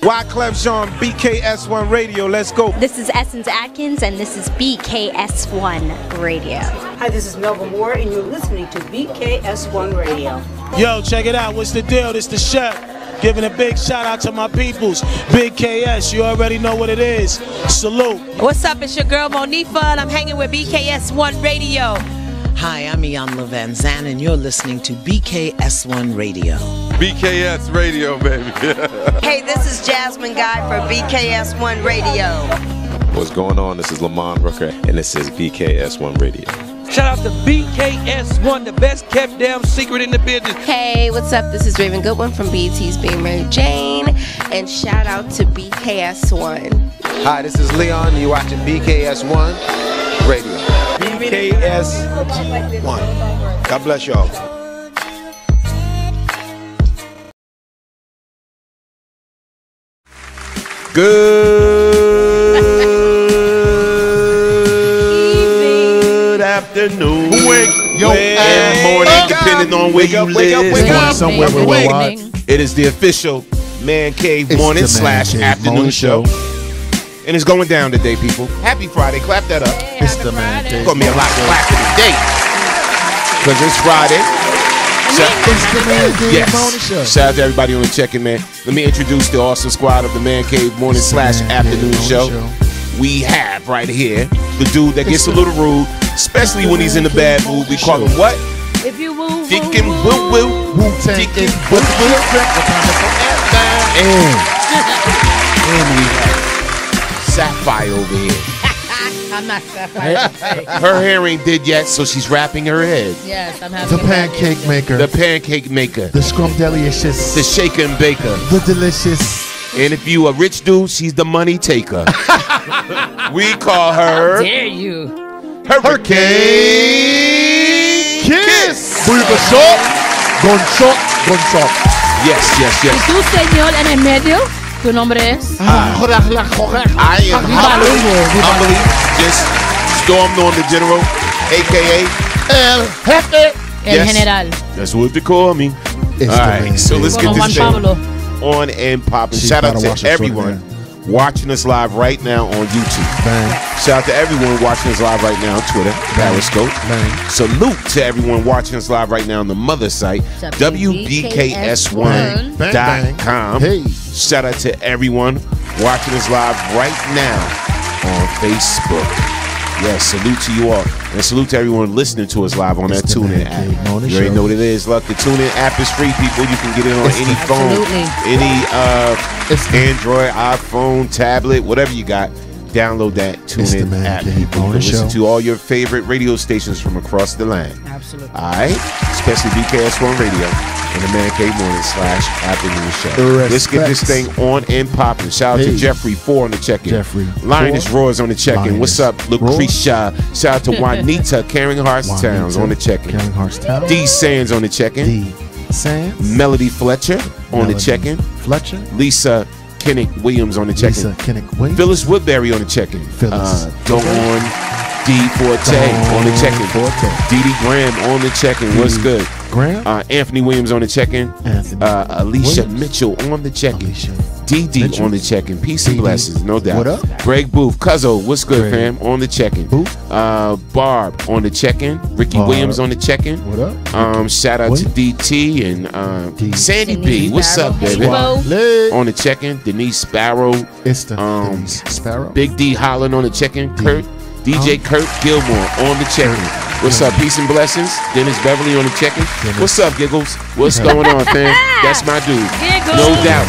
Wyclef Jean, BKS1 Radio. Let's go. This is Essence Atkins, and this is BKS1 Radio. Hi, this is Melba Moore, and you're listening to BKS1 Radio. Yo, check it out. What's the deal? This the chef. Giving a big shout out to my peoples. Big KS, you already know what it is. Salute. What's up? It's your girl Monifa, and I'm hanging with BKS1 Radio. Hi, I'm Iyanla Vanzant, and you're listening to BKS1 Radio. BKS Radio, baby. Hey, this is Jasmine Guy for BKS1 Radio. What's going on? This is Lamont Brooker, and this is BKS1 Radio. Shout out to BKS1, the best kept damn secret in the business. Hey, what's up? This is Raven Goodwin from BET's Being Mary Jane, and shout out to BKS1. Hi, this is Leon. You're watching BKS1 Radio. BKS1. God bless y'all. Good afternoon. And morning, depending on where you live. Somewhere worldwide. It is the official Man Cave Morning / Afternoon Show. And it's going down today, people. Happy Friday. Clap that up. It's the Man Cave. It's going to be a lot of clapping today. Because it's Friday. It's the Man Cave Morning Show. Shout out to everybody on the check-in, man. Let me introduce the awesome squad of the Man Cave Morning / Afternoon Show. We have right here the dude that gets a little rude, especially when he's in a bad mood. We call him what? If you woo, Deacon Woo Woo. Deacon Woo Woo. And we have Sapphire over here. I'm not Sapphire. Her hair ain't did yet, so she's wrapping her head. Yes, I'm having the pancake maker. The pancake maker. The scrumdelicious. The shaker and baker. The delicious. And if you a rich dude, she's the money taker. We call her. How dare you? Hurricane Kiss. Bulbasaur. Gonchok. Yes. ¿Y tú, señor, en el medio? ¿Tu nombre es? I am humbly just stormed on the general, a.k.a. El Jefe. El General. That's what they call me. All right, so let's get this thing on and popping. Shout out to everyone watching us live right now on YouTube. Bang. Shout out to everyone watching us live right now on Twitter, Periscope. Salute to everyone watching us live right now on the mother site, WBKS1.com. Hey. Shout out to everyone watching us live right now on Facebook. Yes, salute to you all. And salute to everyone listening to us live on that TuneIn app. You already know what it is. Look, the TuneIn app is free, people. You can get it on any phone, any Android, iPhone, tablet, whatever you got. Download that TuneIn app, people. You can listen to all your favorite radio stations from across the land. Absolutely. All right? Especially BKS1 Radio and the Man Cave Morning / Afternoon Show. Let's get this thing on and popping. Shout out to Jeffrey 4 on the check-in. Lioness Roy's on the check-in. What's up, Lucretia? Shout out to Juanita, Caring Hearts Towns on the check-in. D Sands on the check-in. Melody Fletcher on the check-in. Lisa Kinnick Williams on the check-in. Phyllis Woodbury on the check-in. Dawn D. Forte on the check-in. Dee Graham on the check-in. What's good? Anthony Williams on the check-in. Alicia Mitchell on the check-in. DD on the check-in. Peace and blessings, no doubt. What up? Greg Booth. Cuzzo, what's good, fam? On the check-in. Barb on the check-in. Ricky Williams on the check-in. What up? Shout out to DT and Sandy B. What's up, baby? On the check-in. Denise Sparrow. It's the Denise Sparrow. Big D Holland on the check-in. Kurt. DJ Kurt Gilmore on the check-in. What's up? Peace and blessings. Dennis Beverly on the check-in. What's up, Giggles? What's going on, fam? That's my dude. Giggles. No doubt.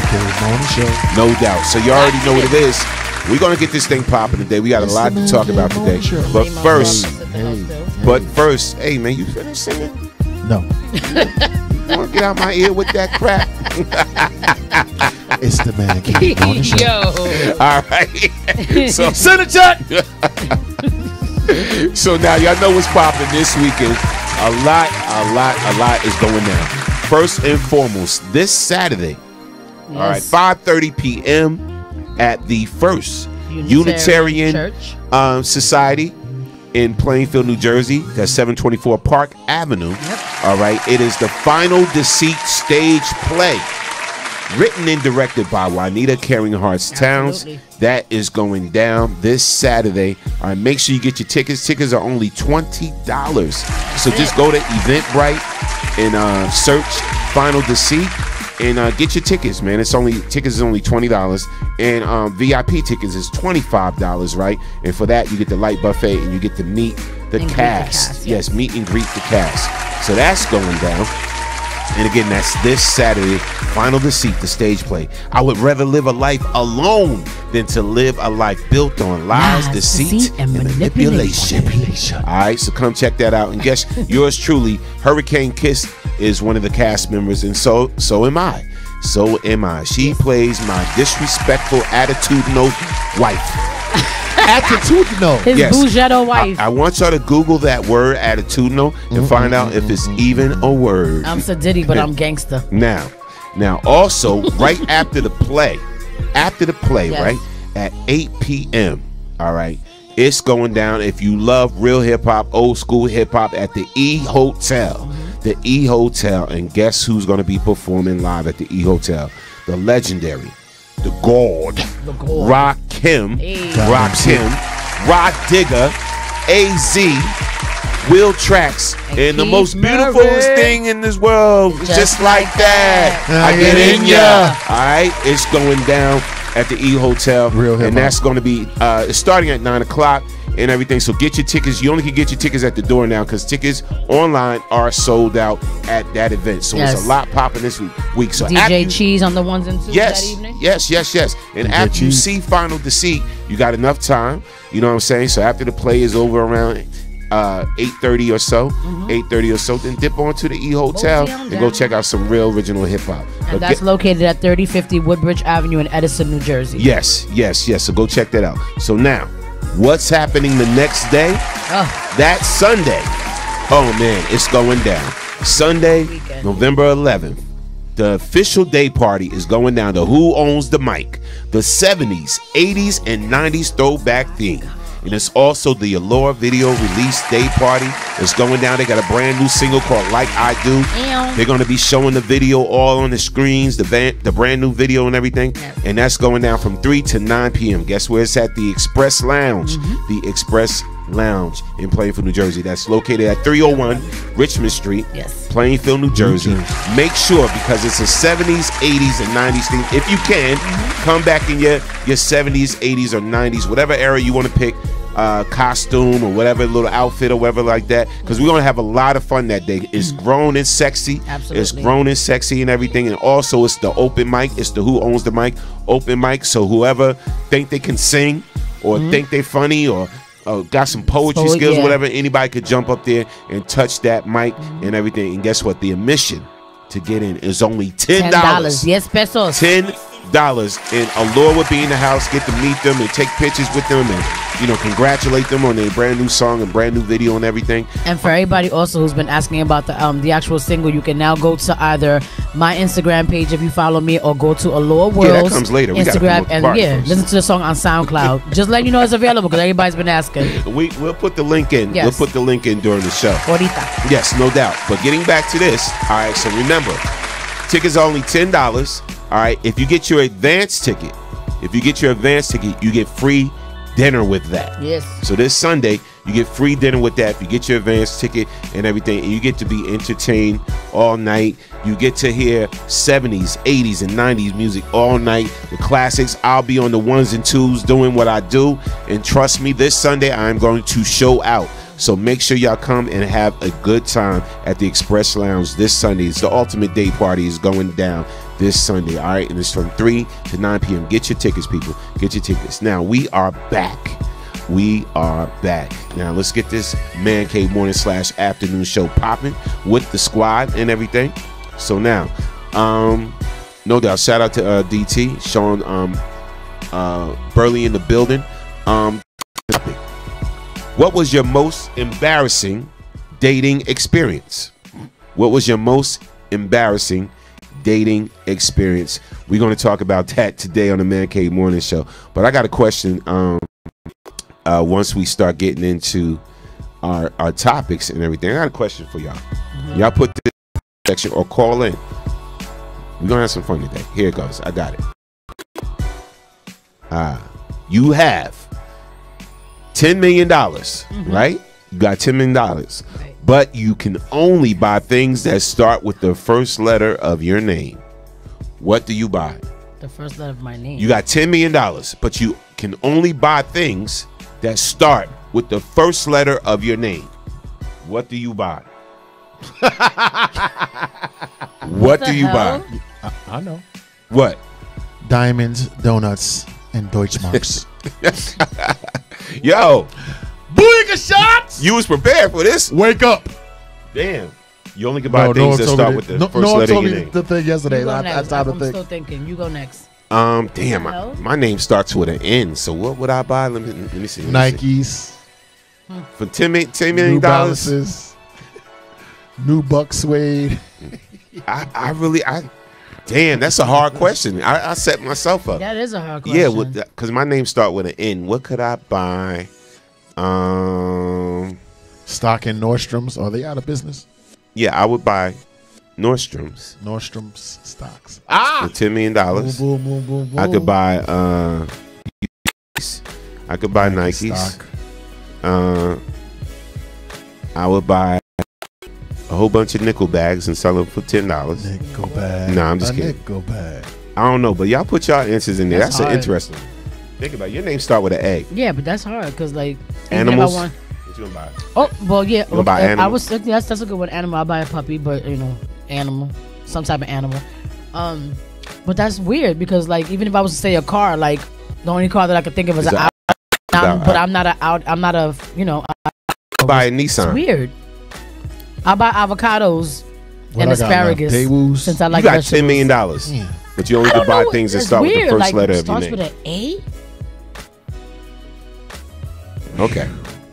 No doubt. So you already know what it is. We're going to get this thing popping today. We got a lot to talk about today. But first, hey, man, you finished singing? No. You want to get out my ear with that crap? It's the Man Cave Morning Show. Yo. All right. So send a check. So now y'all know what's popping this weekend. A lot is going down. First and foremost, this Saturday, all right, 5:30 p.m. at the First Unitarian Society in Plainfield, New Jersey. That's 724 Park Avenue. Yep. All right, it is the Final Deceit stage play, written and directed by Juanita Caring Hearts Towns. That is going down this Saturday. All right, make sure you get your tickets. Tickets are only $20. So just go to Eventbrite and search Final Deceit and get your tickets, man. Tickets is only $20, and VIP tickets is $25, right? And for that, you get the light buffet and you get to meet the cast. Yes, meet and greet the cast. So that's going down. And again, that's this Saturday, Final Deceit, the stage play. I would rather live a life alone than to live a life built on lies, deceit, and manipulation. All right, so come check that out. And guess yours truly, Hurricane Kiss, is one of the cast members, and so am I. So am I. She plays my disrespectful, attitudinal wife. Attitudinal. His Bougetto wife. I want y'all to Google that word, attitudinal, and find out if it's even a word. I'm Sadiddy, but I'm gangster. Now, also, right after the play, Yes. right, at 8 p.m., all right, it's going down. If you love real hip-hop, old school hip-hop, at the E Hotel. The E Hotel, and guess who's going to be performing live at the E Hotel? The legendary, the God, Rakim, Rod Digger, AZ, Will Trax, and the most beautiful thing in this world, just like that. I get in ya. All right, it's going down at the E Hotel, and that's going to be starting at 9 o'clock. And everything, so get your tickets. You only can get your tickets at the door now because tickets online are sold out at that event. So there's a lot popping this week. So DJ Cheese on the ones and twos that evening. Yes. And after you see Final Deceit, you got enough time. You know what I'm saying? So after the play is over around 8:30 or so, 8:30 or so, then dip on to the E Hotel and go check out some real original hip hop. And that's located at 3050 Woodbridge Avenue in Edison, New Jersey. Yes. So go check that out. So now, what's happening the next day? That's Sunday. Oh man, it's going down. Sunday, November 11th. The official day party is going down to Who Owns the Mic? The 70s, 80s, and 90s throwback theme. And it's also the Allure video release day party. It's going down. They got a brand new single called Like I Do. They're going to be showing the video all on the screens, the brand new video and everything. And that's going down from 3 to 9 p.m. Guess where it's at? The Express Lounge. The Express Lounge in Plainfield, New Jersey. That's located at 301 Richmond Street, Plainfield, New Jersey. Make sure, because it's a 70s, 80s, and 90s thing. If you can, come back in your 70s, 80s, or 90s, whatever era you want to pick. Costume or whatever, little outfit or whatever like that, because we're gonna have a lot of fun that day. It's grown and sexy. Absolutely. It's grown and sexy and everything. And also it's the open mic. It's the Who Owns the Mic open mic. So whoever think they can sing or think they're funny or got some poetry skills, whatever, anybody could jump up there and touch that mic and everything. And guess what? The admission to get in is only $10. Yes, pesos. $10. And Allure will be in the house. Get to meet them and take pictures with them and, you know, congratulate them on their brand new song and brand new video and everything. And for everybody also who's been asking about the actual single, you can now go to either my Instagram page if you follow me, or go to Allure World's that comes later. Instagram and listen to the song on SoundCloud. Just let you know it's available because everybody's been asking. We'll put the link in. Yes. We'll put the link in during the show. Ahorita. Yes, no doubt. But getting back to this, all right, so remember, tickets are only $10. All right, if you get your advance ticket, you get free dinner with that. Yes. So this Sunday, you get free dinner with that if you get your advance ticket and everything, and you get to be entertained all night. You get to hear 70s, 80s, and 90s music all night, the classics. I'll be on the ones and twos doing what I do, and trust me, this Sunday I'm going to show out. So make sure y'all come and have a good time at the Express Lounge this Sunday. It's the ultimate day party is going down this Sunday, all right? And it's from 3 to 9 p.m. Get your tickets, people. Get your tickets. Now, we are back. We are back. Now, let's get this Man Cave Morning / Afternoon Show popping with the squad and everything. So now, no doubt, shout out to DT, Sean Burley in the building. What was your most embarrassing dating experience? What was your most embarrassing dating experience? We're going to talk about that today on the Man Cave Morning Show. But I got a question. Once we start getting into our topics and everything, I got a question for y'all. Y'all put this section or call in. We're gonna have some fun today. Here it goes. I got it. You have $10 million, right? You got $10 million, but you can only buy things that start with the first letter of your name. What do you buy? The first letter of my name. You got $10 million, but you can only buy things that start with the first letter of your name. What do you buy? What do you buy? I know. What? Diamonds, donuts, and Deutschmarks. Yo. Booyaka shots! You was prepared for this. Wake up. Damn. You only can buy things that start with the first letter of your name. The thing yesterday. I'm still thinking. You go next. Damn. My name starts with an N. So what would I buy? Let me see. Nikes. For $10 million? New Balances. New Buck Suede. Damn, that's a hard question. I set myself up. That is a hard question. Yeah, because my name start with an N. What could I buy? Stock in Nordstrom's. Are they out of business? Yeah, I would buy Nordstrom's. Nordstrom's stocks. For $10 million. Boom, boom, boom, boom. I could buy Nikes. I would buy a whole bunch of nickel bags and sell them for $10. Nickel bag. Nah, I'm just kidding. Nickel bag. I don't know, but y'all put y'all answers in there. That's an hard. interesting. Think about it. Your name start with an A. Yeah, but that's hard because like animals. What you gonna buy? Oh well, yeah. You gonna buy animal? I was that's a good one. Animal. I buy a puppy, but animal, some type of animal. But that's weird because like even if I was to say a car, like the only car that I could think of is an Audi. But I'm not a buy a Nissan. It's weird. I buy avocados and asparagus since I like you got vegetables. $10 million, but you only can buy things that start with the first letter of your name. Starts with an A. Okay.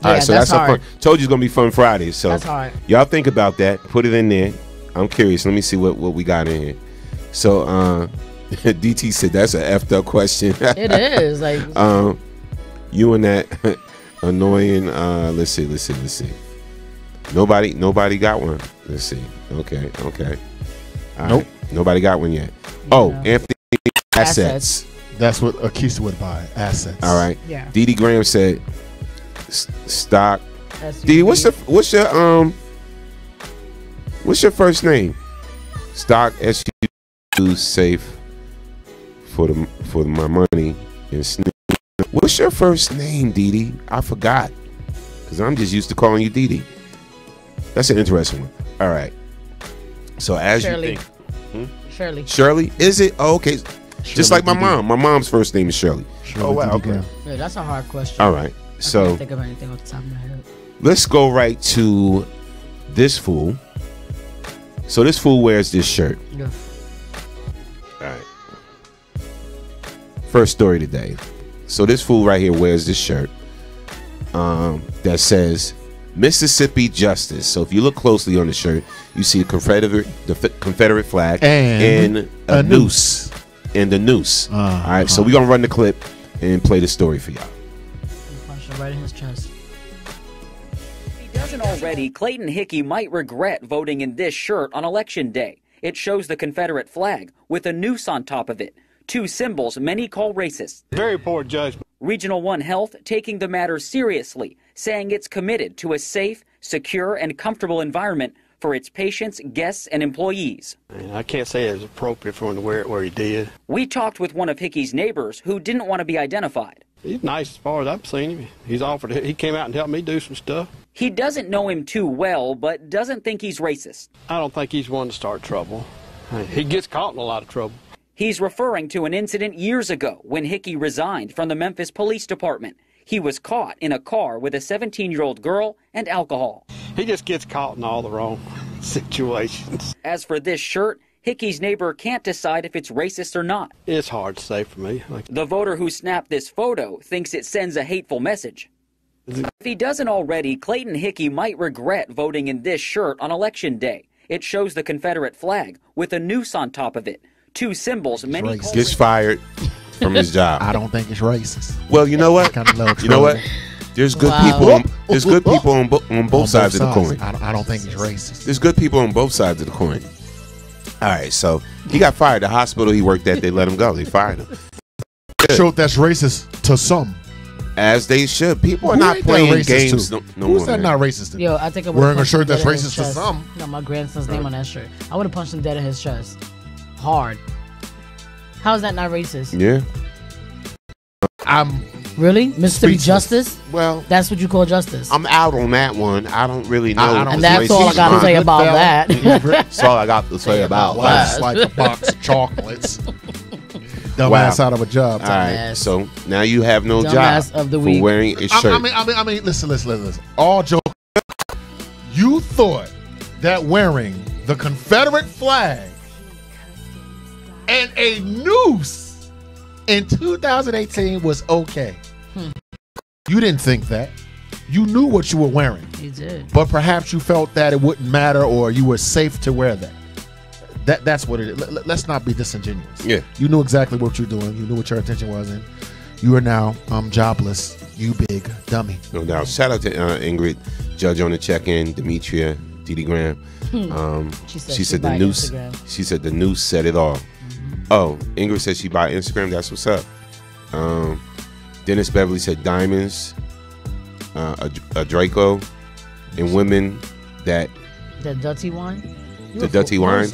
All right, so that's fun. Told you it's gonna be fun Friday. So that's hard. Y'all think about that. Put it in there. I'm curious. Let me see what we got in here. So DT said that's an effed up question. It is like you and that annoying. Let's see. Nobody got one. Let's see. Okay. All nope. Right. Nobody got one yet. Oh, Anthony assets. That's what Akisa would buy. Assets. All right. Yeah. Dee Dee Graham said stock. Dee, what's your first name? Stock SU safe for my money and Snoop. What's your first name, Dee Dee? I forgot because I'm just used to calling you Dee Dee. That's an interesting one. All right. So as Shirley. you think, Shirley. Shirley, is it? Oh, okay. Shirley just like my mom. My mom's first name is Shirley. Oh wow. Okay. Yeah, that's a hard question. All right. So I can't think of anything off the top of my head. Let's go right to this fool. So this fool wears this shirt. Yeah. All right. First story today. So this fool right here wears this shirt that says Mississippi Justice. So if you look closely on the shirt, you see the Confederate flag and a noose. And the noose. All right. So we're gonna run the clip and play the story for y'all. Right in his chest. If he doesn't already, Clayton Hickey might regret voting in this shirt on Election Day. It shows the Confederate flag with a noose on top of it. Two symbols many call racist. Very poor judgment. Regional One Health taking the matter seriously, saying it's committed to a safe, secure, and comfortable environment for its patients, guests, and employees. I can't say it's appropriate for him to wear it where he did. We talked with one of Hickey's neighbors who didn't want to be identified. He's nice as far as I've seen him. He came out and helped me do some stuff. He doesn't know him too well, but doesn't think he's racist. I don't think he's one to start trouble. He gets caught in a lot of trouble. He's referring to an incident years ago when Hickey resigned from the Memphis Police Department. He was caught in a car with a 17-year-old girl and alcohol. He just gets caught in all the wrong situations. As for this shirt, Hickey's neighbor can't decide if it's racist or not. It's hard to say for me. The voter who snapped this photo thinks it sends a hateful message. If he doesn't already, Clayton Hickey might regret voting in this shirt on Election Day. It shows the Confederate flag with a noose on top of it. Two symbols many call gets fired from his job. I don't think it's racist. Well, you know what? You know what? There's good people. There's good people on both sides of the coin. I don't think it's racist. There's good people on both sides of the coin. All right, so he got fired. The hospital he worked at, they let him go. They fired him. Show that's racist to some. As they should. People are not playing games. No Who's that not racist to? Yo, I think I wearing a shirt that's racist to some. No, my grandson's name on that shirt. I would have punched him dead in his chest. Hard. How is that not racist? Yeah. I'm really Mississippi justice. Well, that's what you call justice. I'm out on that one. I don't really know. And that's all I got to say about that. That's all I got to say about that. Like a box of chocolates. Dumbass out of a job. All right, so now you have no Dumbass job of the for week. wearing a shirt. I mean, listen. All joke. You thought that wearing the Confederate flag and a noose in 2018 was okay. You didn't think that. You knew what you were wearing. You did. But perhaps you felt that it wouldn't matter or you were safe to wear that. That's what it is. Let's not be disingenuous. Yeah. You knew exactly what you're doing. You knew what your intention was, and you are now jobless. You big dummy. No doubt. Shout out to Ingrid, Judge on the check-in, Demetria, Didi Graham. She said the noose. She said the noose said it all. Oh, Ingrid said she buy Instagram. That's what's up. Dennis Beverly said diamonds, a Draco, and women that. The dirty wine. The dirty wines.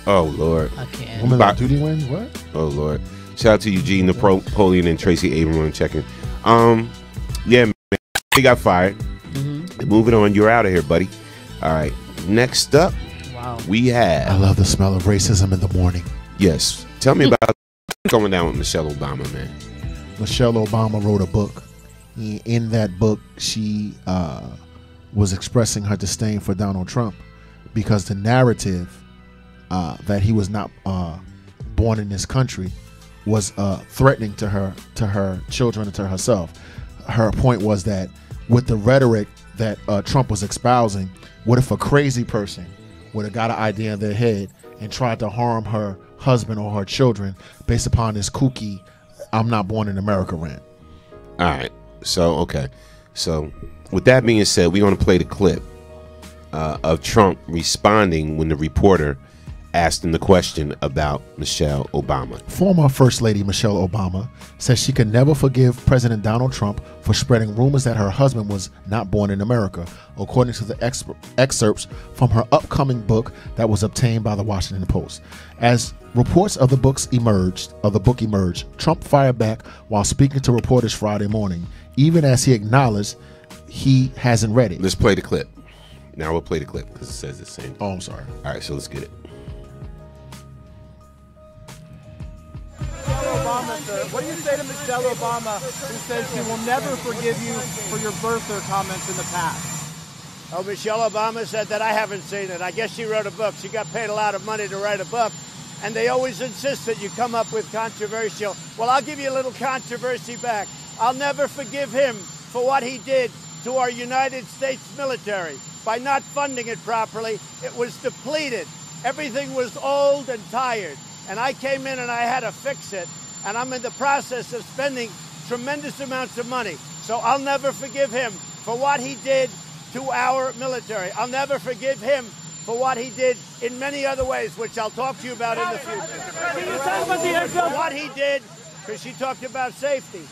Oh Lord. I can't. Women like duty wines. What? Oh Lord. Shout out to Eugene Napoleon and Tracy Abram on checking. Yeah, man. He got fired. Moving on. You're out of here, buddy. All right. Next up, we have. I love the smell of racism in the morning. Yes. Tell me about going down with Michelle Obama, man. Michelle Obama wrote a book. In that book, she was expressing her disdain for Donald Trump because the narrative that he was not born in this country was threatening to her children and to herself. Her point was that with the rhetoric that Trump was espousing, what if a crazy person would have got an idea in their head and tried to harm her husband or her children based upon this kooky "I'm not born in America" rant? All right. So, okay. So, with that being said, we're going to play the clip of Trump responding when the reporter asked him the question about Michelle Obama. Former First Lady Michelle Obama says she can never forgive President Donald Trump for spreading rumors that her husband was not born in America, according to the excerpts from her upcoming book that was obtained by the Washington Post. As reports of the book emerged, Trump fired back while speaking to reporters Friday morning, even as he acknowledged he hasn't read it. Let's play the clip. Now we'll play the clip because it says the same. Oh, I'm sorry. All right, so let's get it. Obama, sir. What do you say to Michelle Obama, who says she will never forgive you for your birther comments in the past? Oh, Michelle Obama said that. I haven't seen it. I guess she wrote a book. She got paid a lot of money to write a book, and they always insist that you come up with controversial. Well, I'll give you a little controversy back. I'll never forgive him for what he did to our United States military. By not funding it properly, it was depleted. Everything was old and tired. And I came in and I had to fix it. And I'm in the process of spending tremendous amounts of money. So I'll never forgive him for what he did to our military. I'll never forgive him for what he did in many other ways, which I'll talk to you about in the future. Can you talk about the airfield? What he did, because she talked about safety.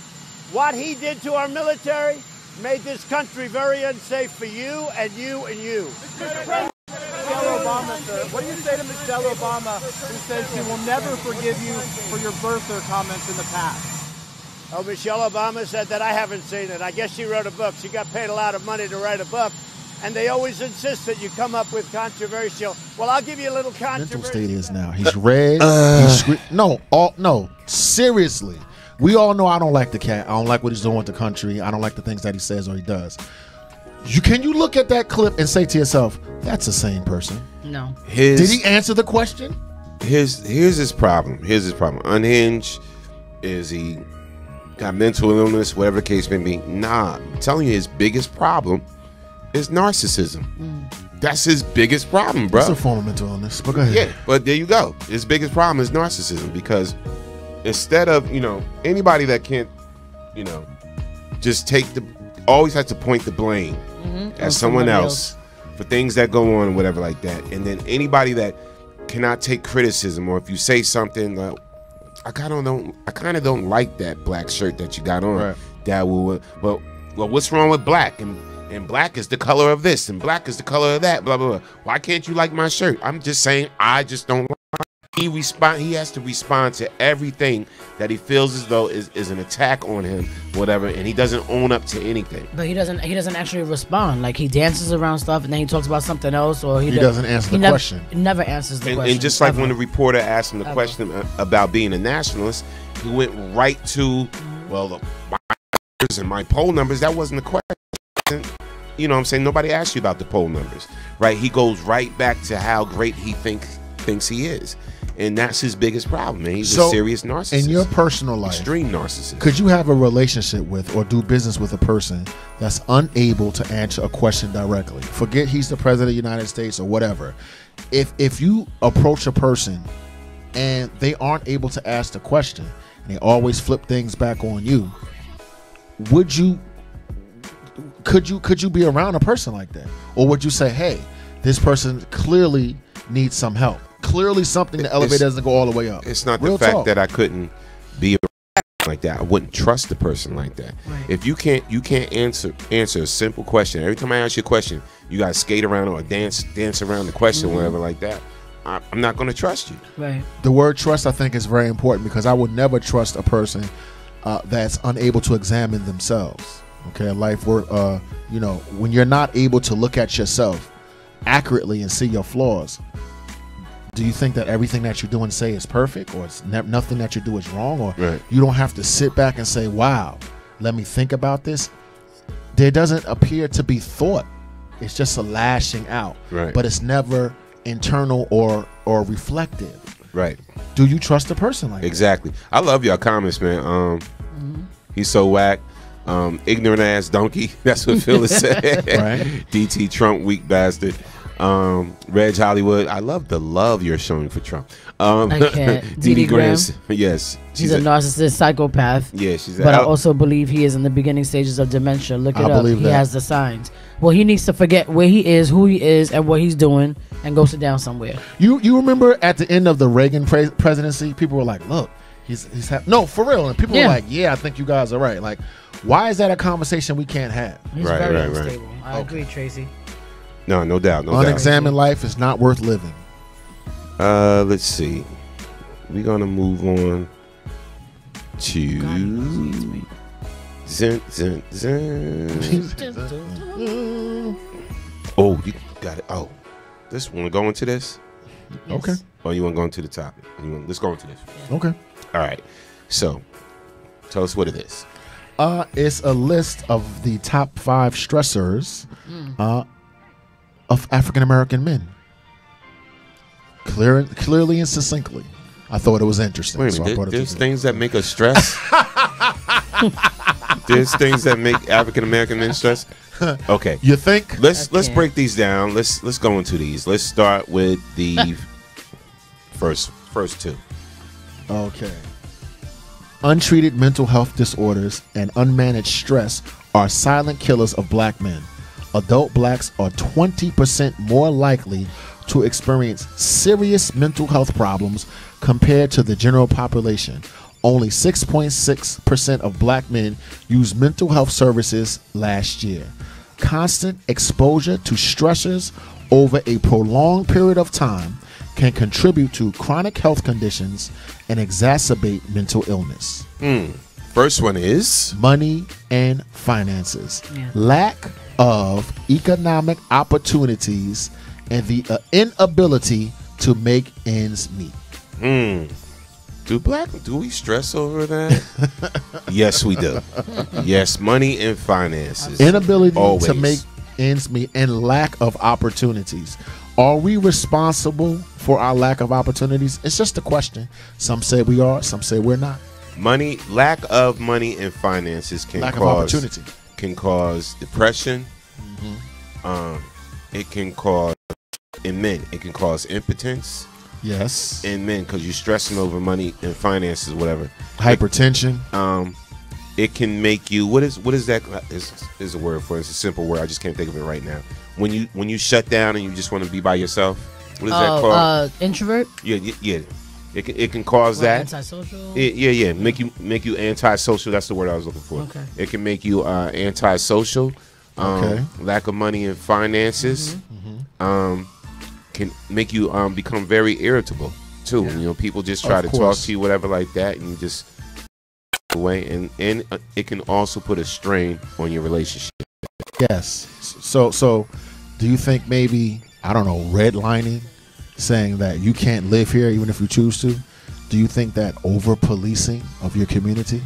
What he did to our military made this country very unsafe for you and you and you. Michelle Obama, sir. What do you say to Michelle Obama, who says she will never forgive you for your birther comments in the past? Oh, Michelle Obama said that. I haven't seen it. I guess she wrote a book. She got paid a lot of money to write a book. And they always insist that you come up with controversial. Well, I'll give you a little controversy. Mental state is now. He's red. No, seriously. We all know I don't like the cat. I don't like what he's doing with the country. I don't like the things that he says or he does. Can you look at that clip and say to yourself, that's the same person? No. Did he answer the question? Here's his problem. Unhinged. Is he got mental illness, whatever the case may be? Nah, I'm telling you, his biggest problem is narcissism. That's his biggest problem, bro. It's a form of mental illness, but go ahead. Yeah, but there you go. His biggest problem is narcissism, because instead of, anybody that can't, just always has to point the blame at someone else for things that go on, whatever like that. And then anybody that cannot take criticism, or if you say something like, I kind of don't like that black shirt that you got on. Right. That will, well, what's wrong with black? And black is the color of this, and black is the color of that, blah, blah, blah. Why can't you like my shirt? I'm just saying, I just don't like it. He has to respond to everything that he feels as though is an attack on him, whatever, and he doesn't own up to anything. But he doesn't actually respond. Like, he dances around stuff, and then he talks about something else, or he doesn't answer the question. Never answers the question. And just like when the reporter asked him the question about being a nationalist, he went right to, well, my numbers and my poll numbers. That wasn't the question. You know what I'm saying? Nobody asked you about the poll numbers, right? He goes right back to how great he thinks he is. And that's his biggest problem, man. He's a serious narcissist. In your personal life, extreme narcissist. Could you have a relationship with or do business with a person that's unable to answer a question directly? Forget he's the president of the United States or whatever. If you approach a person and they aren't able to ask the question and they always flip things back on you, could you be around a person like that? Or would you say, hey, this person clearly needs some help? Clearly something, the elevator doesn't go all the way up. It's not the fact that I couldn't be around like that. I wouldn't trust a person like that. Right. If you can't answer a simple question. Every time I ask you a question, you gotta skate around or dance around the question, whatever like that. I'm not gonna trust you. Right. The word trust, I think, is very important, because I would never trust a person that's unable to examine themselves. Okay, life work. When you're not able to look at yourself accurately and see your flaws, do you think that everything that you do and say is perfect, or it's nothing that you do is wrong, or you don't have to sit back and say, "Wow, let me think about this"? There doesn't appear to be thought. It's just a lashing out, right? But it's never internal or reflective, right? Do you trust a person like that? Exactly. I love your comments, man. He's so whack. Ignorant ass donkey. That's what Phyllis said. Right. DT Trump, weak bastard. Reg Hollywood. I love the love you're showing for Trump. I can't. Dee Graham. Yes. She's a narcissist psychopath. Yeah, she's. But I also believe he is in the beginning stages of dementia. Look it up. He has the signs. Well, he needs to forget where he is, who he is, and what he's doing, and go sit down somewhere. You remember at the end of the Reagan presidency, people were like, "Look, he's no, for real," and people were like, "Yeah, I think you guys are right." Like, why is that a conversation we can't have? He's very unstable. I agree, Tracy. No doubt. Unexamined life is not worth living. Let's see. We're gonna move on to Oh, you got it. Oh, this want to go into this? Yes. Okay. Or you want to go into the topic? Let's go into this. Okay. All right. So, tell us what it is. It's a list of the top 5 stressors of African American men. Clearly and succinctly. I thought it was interesting. Wait a minute, there's things that make us stress. There's things that make African American men stress. Okay. You think? Let's break these down. Let's go into these. Let's start with the first 2. Okay. Untreated mental health disorders and unmanaged stress are silent killers of black men. Adult blacks are 20% more likely to experience serious mental health problems compared to the general population. Only 6.6% of black men used mental health services last year. Constant exposure to stressors over a prolonged period of time can contribute to chronic health conditions and exacerbate mental illness. First one is money and finances. Yeah. Lack of economic opportunities and the inability to make ends meet. Do we stress over that? Yes, we do. Yes, money and finances. Inability Always. to make ends meet and lack of opportunities. Are we responsible for our lack of opportunities? It's just a question. Some say we are, some say we're not. Lack of money and finances can Lack of cause opportunity. Can cause depression. It can cause in men. It can cause impotence. Yes. In men, because you're stressing over money and finances, whatever. Hypertension. It can make you. What is that? Is a word for it. It's a simple word. I just can't think of it right now. When you shut down and you just want to be by yourself. What is that called? Introvert. Yeah. It can cause that. Antisocial. Yeah. Make you antisocial. That's the word I was looking for. Okay. It can make you antisocial. Lack of money and finances. Can make you become very irritable too. Yeah. You know, people just try to talk to you, whatever like that, and you just away. And it can also put a strain on your relationship. Yes. So do you think maybe, I don't know, redlining, saying that you can't live here even if you choose to? Do you think that over policing of your community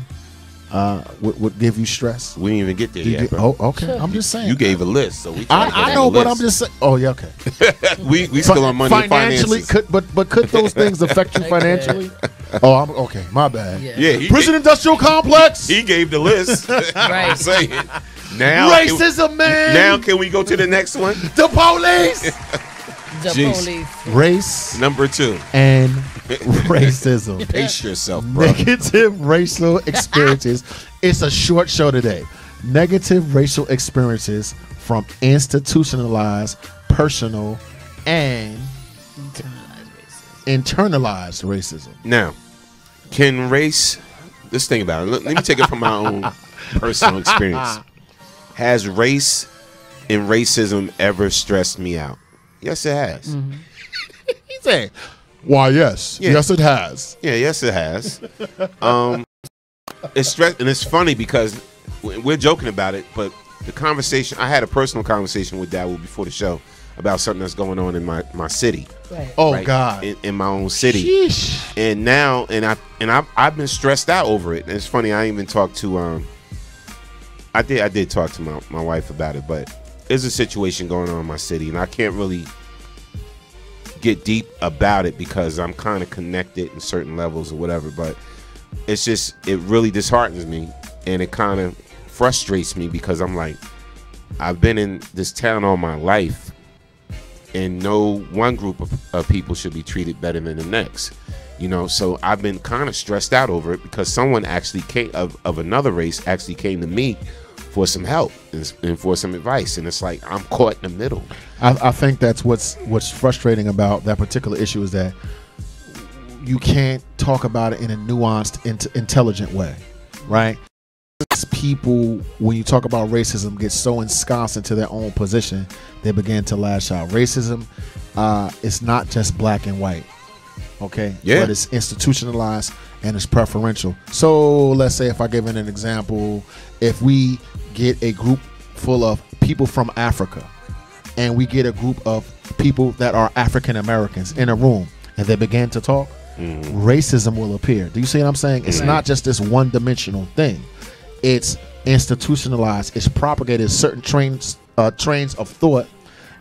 would give you stress? We didn't even get there yet, bro. Oh, okay. I'm just saying. You gave a list, so we. I know, but I'm just saying. Oh, yeah, okay. we still on money and finances. Could those things affect you financially? Oh, I'm okay. My bad. Yeah. Prison industrial complex. He gave the list. Right. I'm saying. Now racism, man. Now can we go to the next one? The police. The police. Race. Number 2. And racism. Pace yourself, bro. Negative racial experiences. It's a short show today. Negative racial experiences from institutionalized, personal, and internalized racism. Now, can race... Let's think about it. Let me take it from my own personal experience. Has race and racism ever stressed me out? Yes, it has. He said, why, yes. Yeah. Yes, it has. Yeah, yes, it has. It's stress, and it's funny because we're joking about it, but the conversation, I had a personal conversation with Dawood before the show about something that's going on in my city. Right. Oh, right? God. In my own city. Sheesh. And now, I've been stressed out over it. And it's funny, I even talked to I did talk to my wife about it, but there's a situation going on in my city, and I can't really get deep about it because I'm kind of connected in certain levels or whatever, but it's just, it really disheartens me, and it kind of frustrates me because I'm like, I've been in this town all my life, and no one group of people should be treated better than the next. You know, so I've been kind of stressed out over it because someone actually came of another race actually came to me for some help and for some advice, and it's like I'm caught in the middle. I think that's what's frustrating about that particular issue is that you can't talk about it in a nuanced, intelligent way, right? People, when you talk about racism, get so ensconced into their own position, they begin to lash out. Racism is not just black and white. Okay, yeah, but it's institutionalized and it's preferential. So let's say, if I give an example, if we get a group full of people from Africa and we get a group of people that are African Americans in a room and they begin to talk, racism will appear. Do you see what I'm saying? It's not just this one-dimensional thing. It's institutionalized. It's propagated certain trains of thought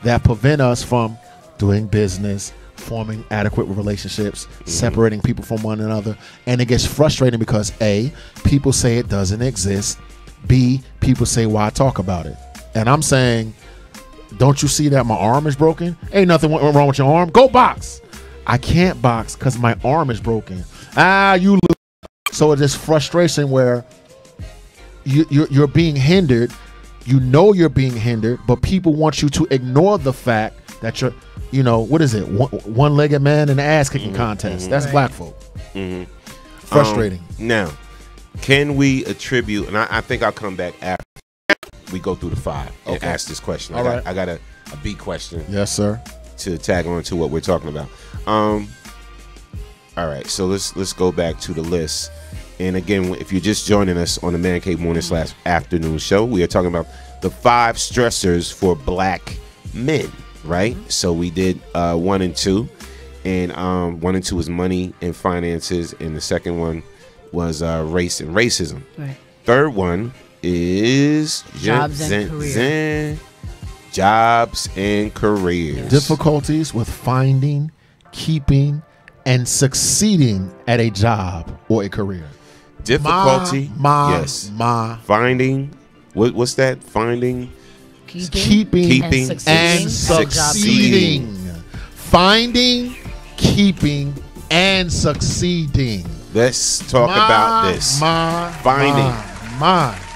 that prevent us from doing business, forming adequate relationships, separating people from one another. And it gets frustrating because A, people say it doesn't exist. B, people say, why talk about it? And I'm saying, don't you see that my arm is broken? Ain't nothing wrong with your arm. Go box. I can't box because my arm is broken. You lose. So it's this frustration where you're being hindered. You know you're being hindered, but people want you to ignore the fact that you're, you know, what is it? One-legged man in an ass-kicking contest. That's black folk. Frustrating. Now, can we attribute, and I think I'll come back after we go through the 5 and ask this question. I got a B question. Yes, sir. To tag on to what we're talking about. All right, so let's go back to the list. And again, if you're just joining us on the Man Cave Morning / Afternoon Show, we are talking about the 5 stressors for black men, right? So we did 1 and 2, and 1 and 2 was money and finances, and the second one was race and racism. Right. Third one is jobs and careers. Jobs and careers. Difficulties with finding, keeping, and succeeding at a job or a career. Difficulty, yes. Finding, what's that? Finding, keeping and succeeding. Finding, keeping, and succeeding. Let's talk about this. Finding.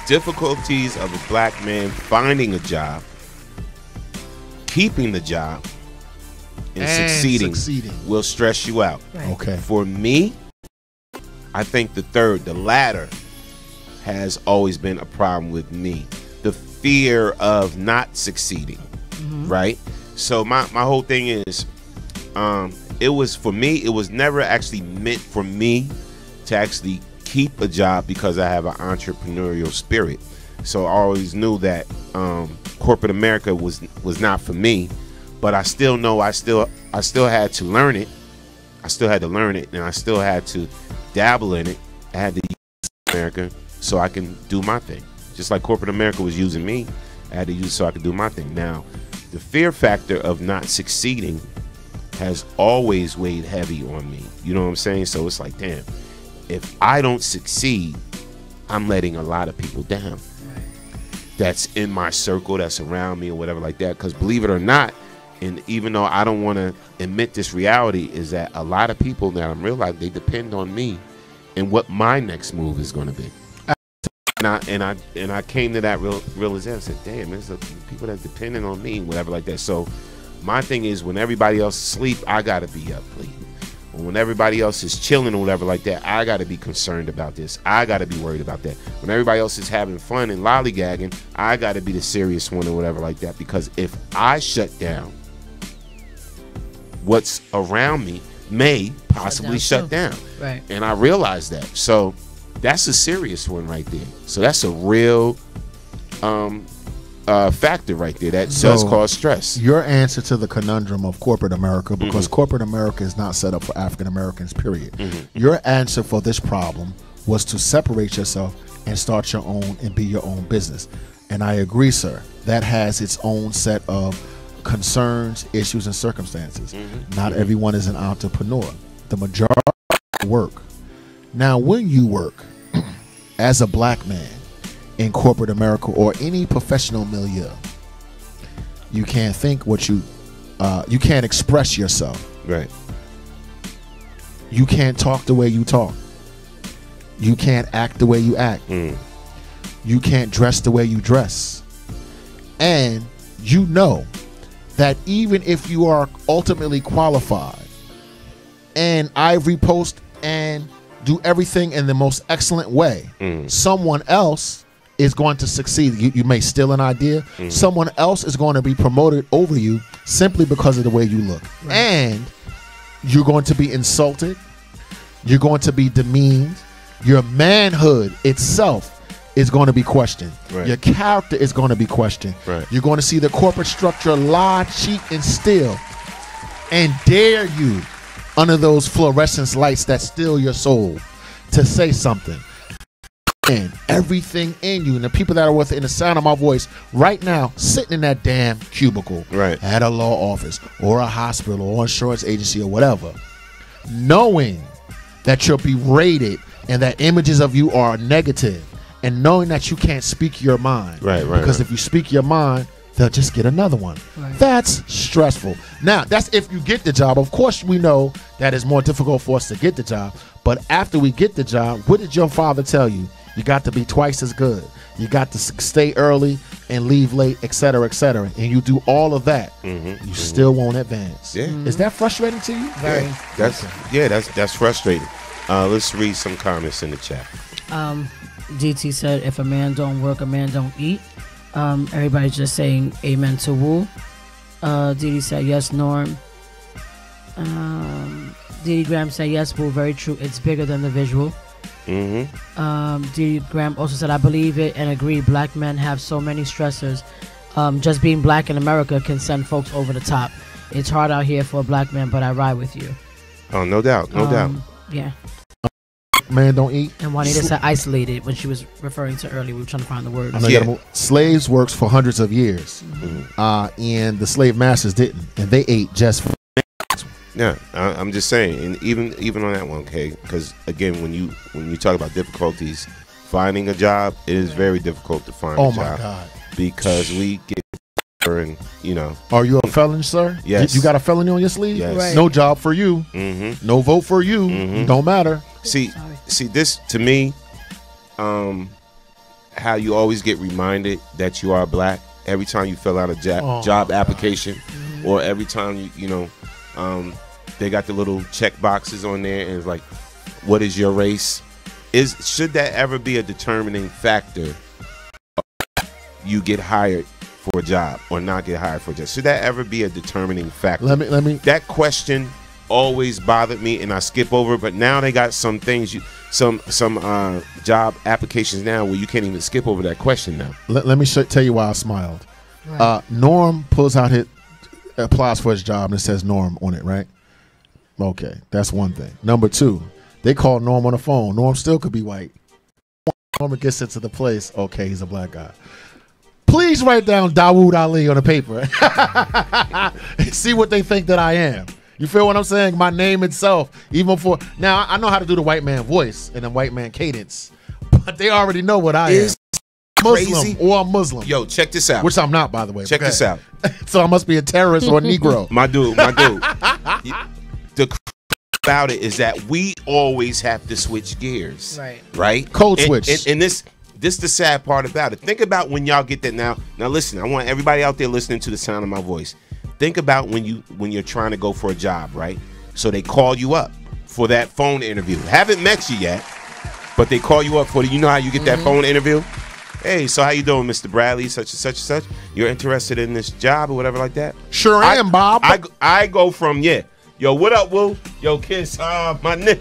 Difficulties of a black man finding a job, keeping the job, and succeeding will stress you out. Right. Okay. For me, I think the latter has always been a problem with me. The fear of not succeeding, right? So my whole thing is, it was never actually meant for me to actually keep a job because I have an entrepreneurial spirit. So I always knew that corporate America was not for me, but I still know I still had to learn it. I still had to learn it, and I still had to dabble in it. I had to use America so I can do my thing. Just like corporate America was using me, I had to use it so I could do my thing. Now, the fear factor of not succeeding has always weighed heavy on me. You know what I'm saying? So it's like, damn, if I don't succeed, I'm letting a lot of people down. That's in my circle, that's around me or whatever like that. Because believe it or not, and even though I don't want to admit this reality, is that a lot of people that I'm realizing, they depend on me and what my next move is going to be. And I came to that realization. I said, damn, there's people that depending on me, whatever like that. So my thing is, when everybody else is asleep, I got to be up late. When everybody else is chilling or whatever like that, I got to be concerned about this. I got to be worried about that. When everybody else is having fun and lollygagging, I got to be the serious one or whatever like that. Because if I shut down, what's around me may possibly shut down. Right. And I realize that. So that's a serious one right there. So that's a real factor right there that does cause stress. Your answer to the conundrum of corporate America, because corporate America is not set up for African Americans, period. Your answer for this problem was to separate yourself and start your own and be your own business. And I agree, sir. That has its own set of concerns, issues, and circumstances. Not everyone is an entrepreneur. The majority work. Now, when you work as a black man in corporate America or any professional milieu, you can't think what you can't express yourself. Right. You can't talk the way you talk. You can't act the way you act. You can't dress the way you dress. And you know that even if you are ultimately qualified and ivory post and do everything in the most excellent way, someone else is going to succeed. You may steal an idea. Someone else is going to be promoted over you simply because of the way you look. Right. And you're going to be insulted. You're going to be demeaned. Your manhood itself is going to be questioned. Right. Your character is going to be questioned. Right. You're going to see the corporate structure lie, cheat, and steal and dare you under those fluorescence lights that steal your soul to say something. And everything in you, and the people that are within the sound of my voice right now, sitting in that damn cubicle at a law office or a hospital or insurance agency or whatever, knowing that you'll be rated and that images of you are negative, and knowing that you can't speak your mind. Because if you speak your mind, they'll just get another one. That's stressful. Now, that's if you get the job. Of course, we know that it's more difficult for us to get the job. But after we get the job, what did your father tell you? You got to be twice as good. You got to stay early and leave late, et cetera, and you do all of that. You still won't advance. Is that frustrating to you? Very. That's frustrating. Let's read some comments in the chat. DT said, if a man don't work, a man don't eat. Everybody's just saying amen to Woo. Didi said, yes, Norm. Didi Graham said, yes, Woo, very true. It's bigger than the visual. D. Graham also said, I believe it and agree. Black men have so many stressors. Just being black in America can send folks over the top. It's hard out here for a black man, but I ride with you. Oh, no doubt. No doubt. Yeah. Man don't eat. And Juanita said isolated when she was referring to earlier. We were trying to find the word. Slaves works for hundreds of years. And the slave masters didn't. And they ate just for Yeah, I'm just saying, and even on that one, okay, because again, when you talk about difficulties finding a job, it is very difficult to find a job. Oh my God. Because we get and Are you a felon, sir? Yes. You got a felony on your sleeve? Yes. Right. No job for you. No vote for you. Don't matter. See this to me, how you always get reminded that you are black every time you fill out a job application, or every time they got the little check boxes on there and it's like, what is your race? Should that ever be a determining factor of you get hired for a job or not get hired for a job? Should that ever be a determining factor? Let me. That question always bothered me, and I skip over it. But now they got some things, some job applications now where you can't even skip over that question now. Let me tell you why I smiled. Right. Norm applies for his job and it says Norm on it, right? Okay, that's one thing. Number two, they call Norm on the phone. Norm still could be white. Norm gets into the place. Okay, he's a black guy. Please write down Dawood Ali on the paper. See what they think that I am. You feel what I'm saying? My name itself, even for now, I know how to do the white man voice and the white man cadence, but they already know what I am. Muslim crazy? Or I'm Muslim. Yo, check this out. Which I'm not, by the way. Check this out. So I must be a terrorist or a Negro. My dude. The about it is that we always have to switch gears. Right? Code switch. And this the sad part about it. Think about when y'all get that now. Now listen, I want everybody out there listening to the sound of my voice. Think about when you're trying to go for a job, right? So they call you up for that phone interview. Haven't met you yet, but they call you up for you know how you get that phone interview? Hey, so how you doing, Mr. Bradley, such and such and such? You're interested in this job or whatever like that? Sure am, Bob. I go from, yo, what up, Woo? Yo, kids, my nigga,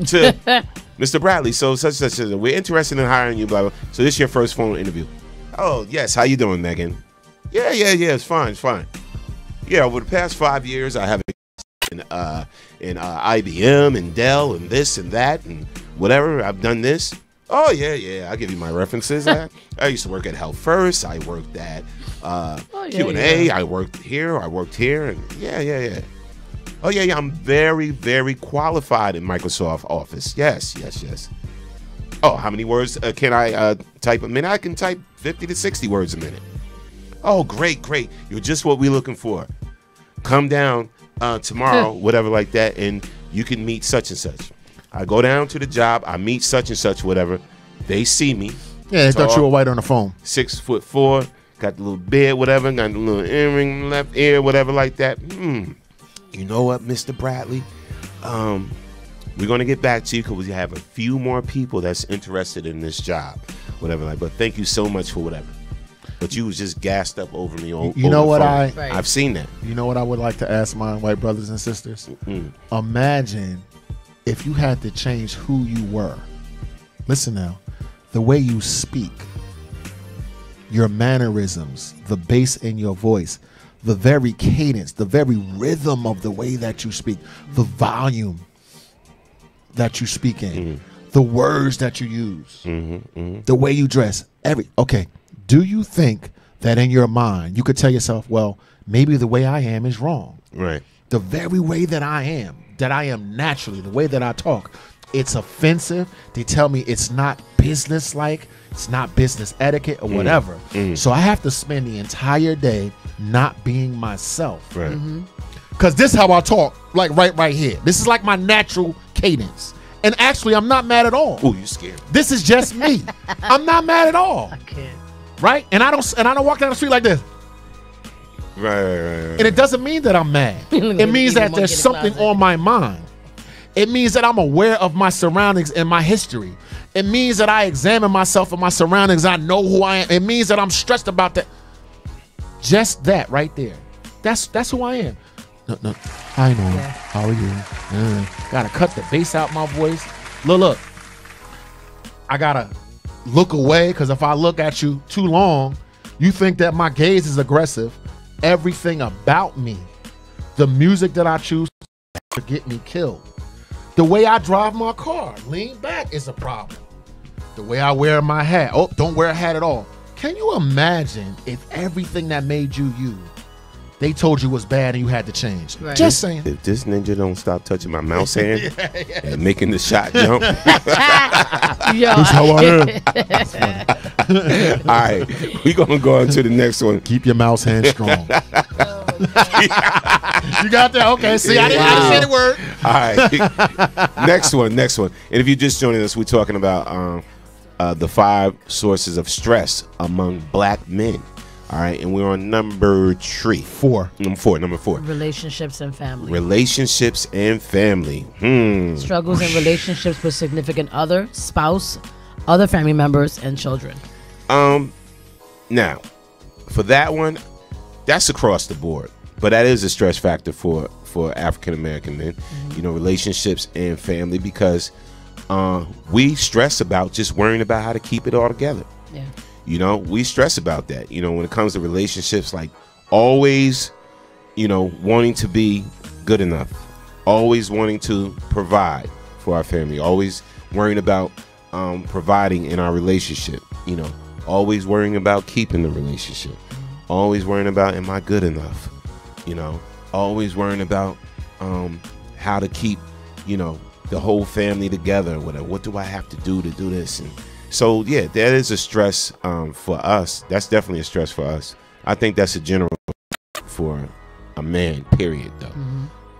to Mr. Bradley, so such and such. We're interested in hiring you, blah, blah. So this is your first phone interview. Oh, yes, how you doing, Megan? Yeah, it's fine. Yeah, over the past 5 years, I have in IBM and Dell and this and that and whatever. I've done this. Oh, yeah. I'll give you my references. I used to work at Health First. I worked at Q&A. Yeah. I worked here. And yeah. Oh, yeah. I'm very, very qualified in Microsoft Office. Yes. Oh, how many words can I type a minute? I can type 50 to 60 words a minute. Oh, great. You're just what we're looking for. Come down tomorrow, whatever like that, and you can meet such and such. I go down to the job. I meet such and such, whatever. They see me. Yeah, they thought you were white on the phone. 6'4", got the little beard, whatever, got the little earring, left ear, whatever like that. You know what, Mr. Bradley? We're going to get back to you because we have a few more people that's interested in this job, whatever. Like, but thank you so much for whatever. But you was just gassed up over me. You know what I've seen that. You know what I would like to ask my white brothers and sisters? Imagine if you had to change who you were. Listen now, the way you speak, your mannerisms, the bass in your voice, the very cadence, the very rhythm of the way that you speak, the volume that you speak in, the words that you use, the way you dress, okay. Do you think that in your mind you could tell yourself, well, maybe the way I am is wrong? Right. The very way that I am naturally, the way that I talk, it's offensive. They tell me it's not business-like, it's not business etiquette or whatever. So I have to spend the entire day not being myself. Right. Because this is how I talk, like right here. This is like my natural cadence. And actually, I'm not mad at all. Oh, you scared. This is just me. I'm not mad at all. I can't. Right? And I don't walk down the street like this. Right. And it doesn't mean that I'm mad. It means that there's something on my mind. It means that I'm aware of my surroundings and my history. It means that I examine myself and my surroundings. I know who I am. It means that I'm stressed about that. Just that right there. That's who I am. No. I know. Yeah. How are you? Gotta cut the bass out my voice. Look. I gotta look away because if I look at you too long, you think that my gaze is aggressive. Everything about me, the music that I choose to get me killed. The way I drive my car, lean back, is a problem. The way I wear my hat, oh, don't wear a hat at all. Can you imagine if everything that made you you, they told you was bad and you had to change? Right. Just saying. If this ninja don't stop touching my mouse hand and making the shot jump. Yo. That's how I am. All right, we're going to go on to the next one. Keep your mouse hand strong. You got that? Okay, see, I didn't say the word. All right, next one. And if you're just joining us, we're talking about the 5 sources of stress among black men. All right, and we're on number 4. Number 4. Relationships and family. Relationships and family. Struggles in relationships with significant other, spouse, other family members, and children. Now, for that one, that's across the board, but that is a stress factor for African American men. You know, relationships and family, because we stress about just worrying about how to keep it all together. Yeah. You know, we stress about that. You know, when it comes to relationships, like always, you know, wanting to be good enough, always wanting to provide for our family, always worrying about providing in our relationship, you know, always worrying about keeping the relationship, always worrying about, am I good enough? You know, always worrying about how to keep, you know, the whole family together. What do I have to do this? And so, yeah, that is a stress for us. That's definitely a stress for us. I think that's a general for a man, period, though.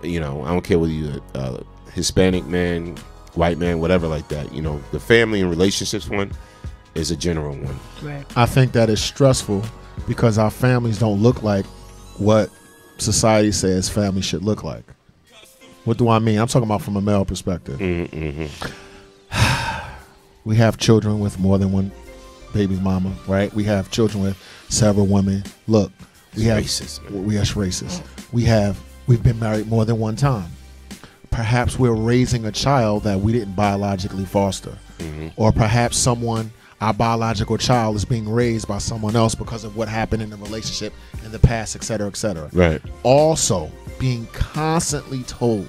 You know, I don't care whether you're a Hispanic man, white man, whatever like that. You know, the family and relationships one is a general one. Right. I think that is stressful because our families don't look like what society says family should look like. What do I mean? I'm talking about from a male perspective. We have children with more than one baby mama, right? We have children with several women. Look, we have racist. We've been married more than one time. Perhaps we're raising a child that we didn't biologically foster, or perhaps our biological child is being raised by someone else because of what happened in the relationship in the past, et cetera, et cetera. Right. Also, being constantly told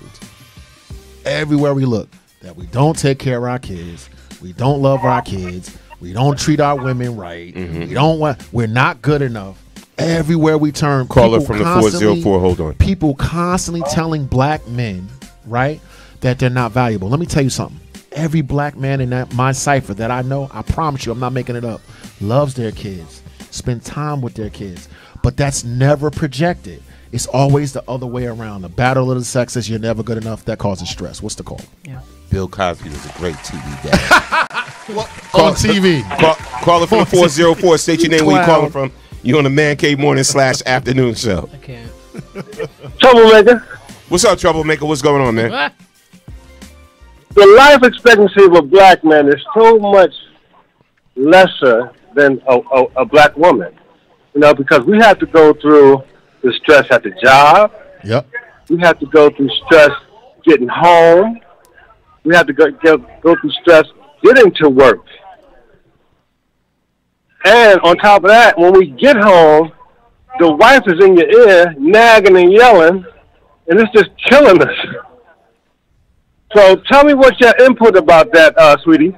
everywhere we look that we don't take care of our kids, we don't love our kids, we don't treat our women right, we're not good enough. Everywhere we turn, caller from the 404. Hold on. People constantly telling black men, right, that they're not valuable. Let me tell you something. Every black man in my cipher that I know, I promise you, I'm not making it up, loves their kids, spend time with their kids, but that's never projected. It's always the other way around. The battle of the sexes, you're never good enough. That causes stress. What's the call? Yeah. Bill Cosby was a great TV dad. On TV. Caller from the 404. State your name, where you calling from. You on the Man Cave Morning / Afternoon Show. I can't. Troublemaker. What's up, Troublemaker? What's going on, man? The life expectancy of a black man is so much lesser than a black woman. You know, because we have to go through the stress at the job. Yep. We have to go through stress getting home. We have to go through stress getting to work. And on top of that, when we get home, the wife is in your ear, nagging and yelling, and it's just killing us. So tell me what's your input about that, sweetie?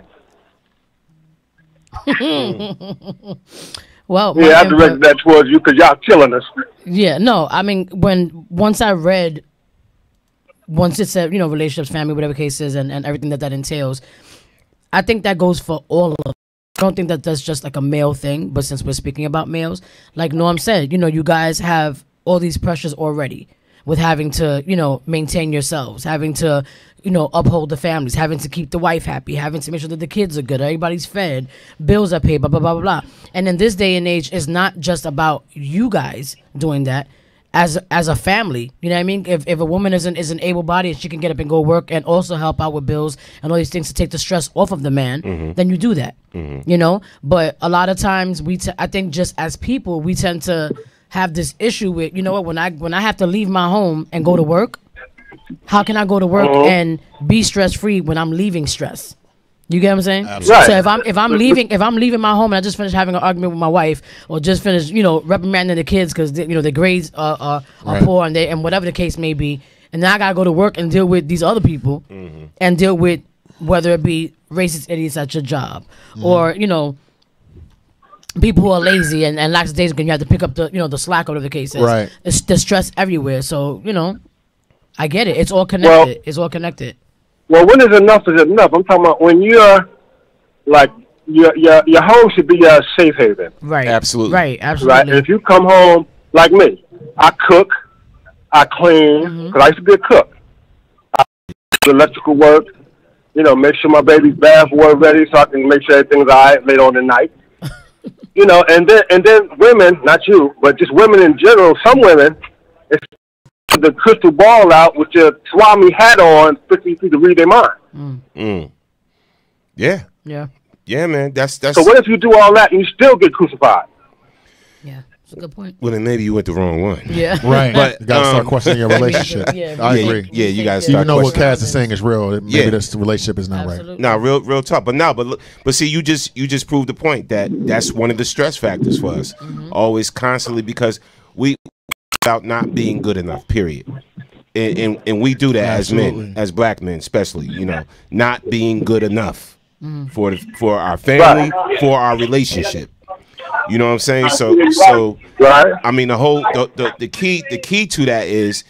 Well, yeah, I directed that towards you because y'all killing us. Yeah, no, I mean, once it said, you know, relationships, family, whatever case is, and everything that entails, I think that goes for all of them. I don't think that that's just like a male thing, but since we're speaking about males, like Norm said, you know, you guys have all these pressures already with having to, you know, maintain yourselves, having to, you know, uphold the families, having to keep the wife happy, having to make sure that the kids are good, everybody's fed, bills are paid, blah, blah, blah, blah, blah. And in this day and age, it's not just about you guys doing that as a family. You know what I mean? If a woman is an able-bodied, she can get up and go work and also help out with bills and all these things to take the stress off of the man, then you do that, you know? But a lot of times, I think just as people, we tend to have this issue with, you know what, when I have to leave my home and go to work, how can I go to work and be stress-free when I'm leaving stress? You get what I'm saying? Absolutely. So if I'm leaving my home and I just finished having an argument with my wife, or just finished reprimanding the kids because the grades are poor and whatever the case may be, and then I gotta go to work and deal with these other people and deal with whether it be racist idiots at your job or people who are lazy and lackadaisical, you have to pick up the slack, or whatever the case is. Right. It's the stress everywhere. So I get it. It's all connected. It's all connected. Well, when is enough is enough? I'm talking about when you're like your home should be a safe haven. Right. Absolutely. Right. Absolutely. Right. And if you come home like me, I cook, I clean, because I used to be a cook. I do electrical work. Make sure my baby's bath water ready so I can make sure everything's all right later on at night. And then women, not you, but just women in general, some women, it's the crystal ball out with your Swami hat on, 50 feet to read their mind. Yeah. Yeah. Yeah, man. That's. So what if you do all that and you still get crucified? Yeah, that's a good point. Well, then maybe you went the wrong one. Yeah. Right. But you gotta start questioning your relationship. I agree. Yeah, you gotta start. Even though what Kaz is saying is real, maybe this relationship is not Absolutely. right. No, real talk. But see, you just proved the point that's one of the stress factors for us. Always, constantly, because we about not being good enough. Period. And we do that as men, as black men, especially. Not being good enough for our family, for our relationship. You know what I'm saying? So I mean, the key to that is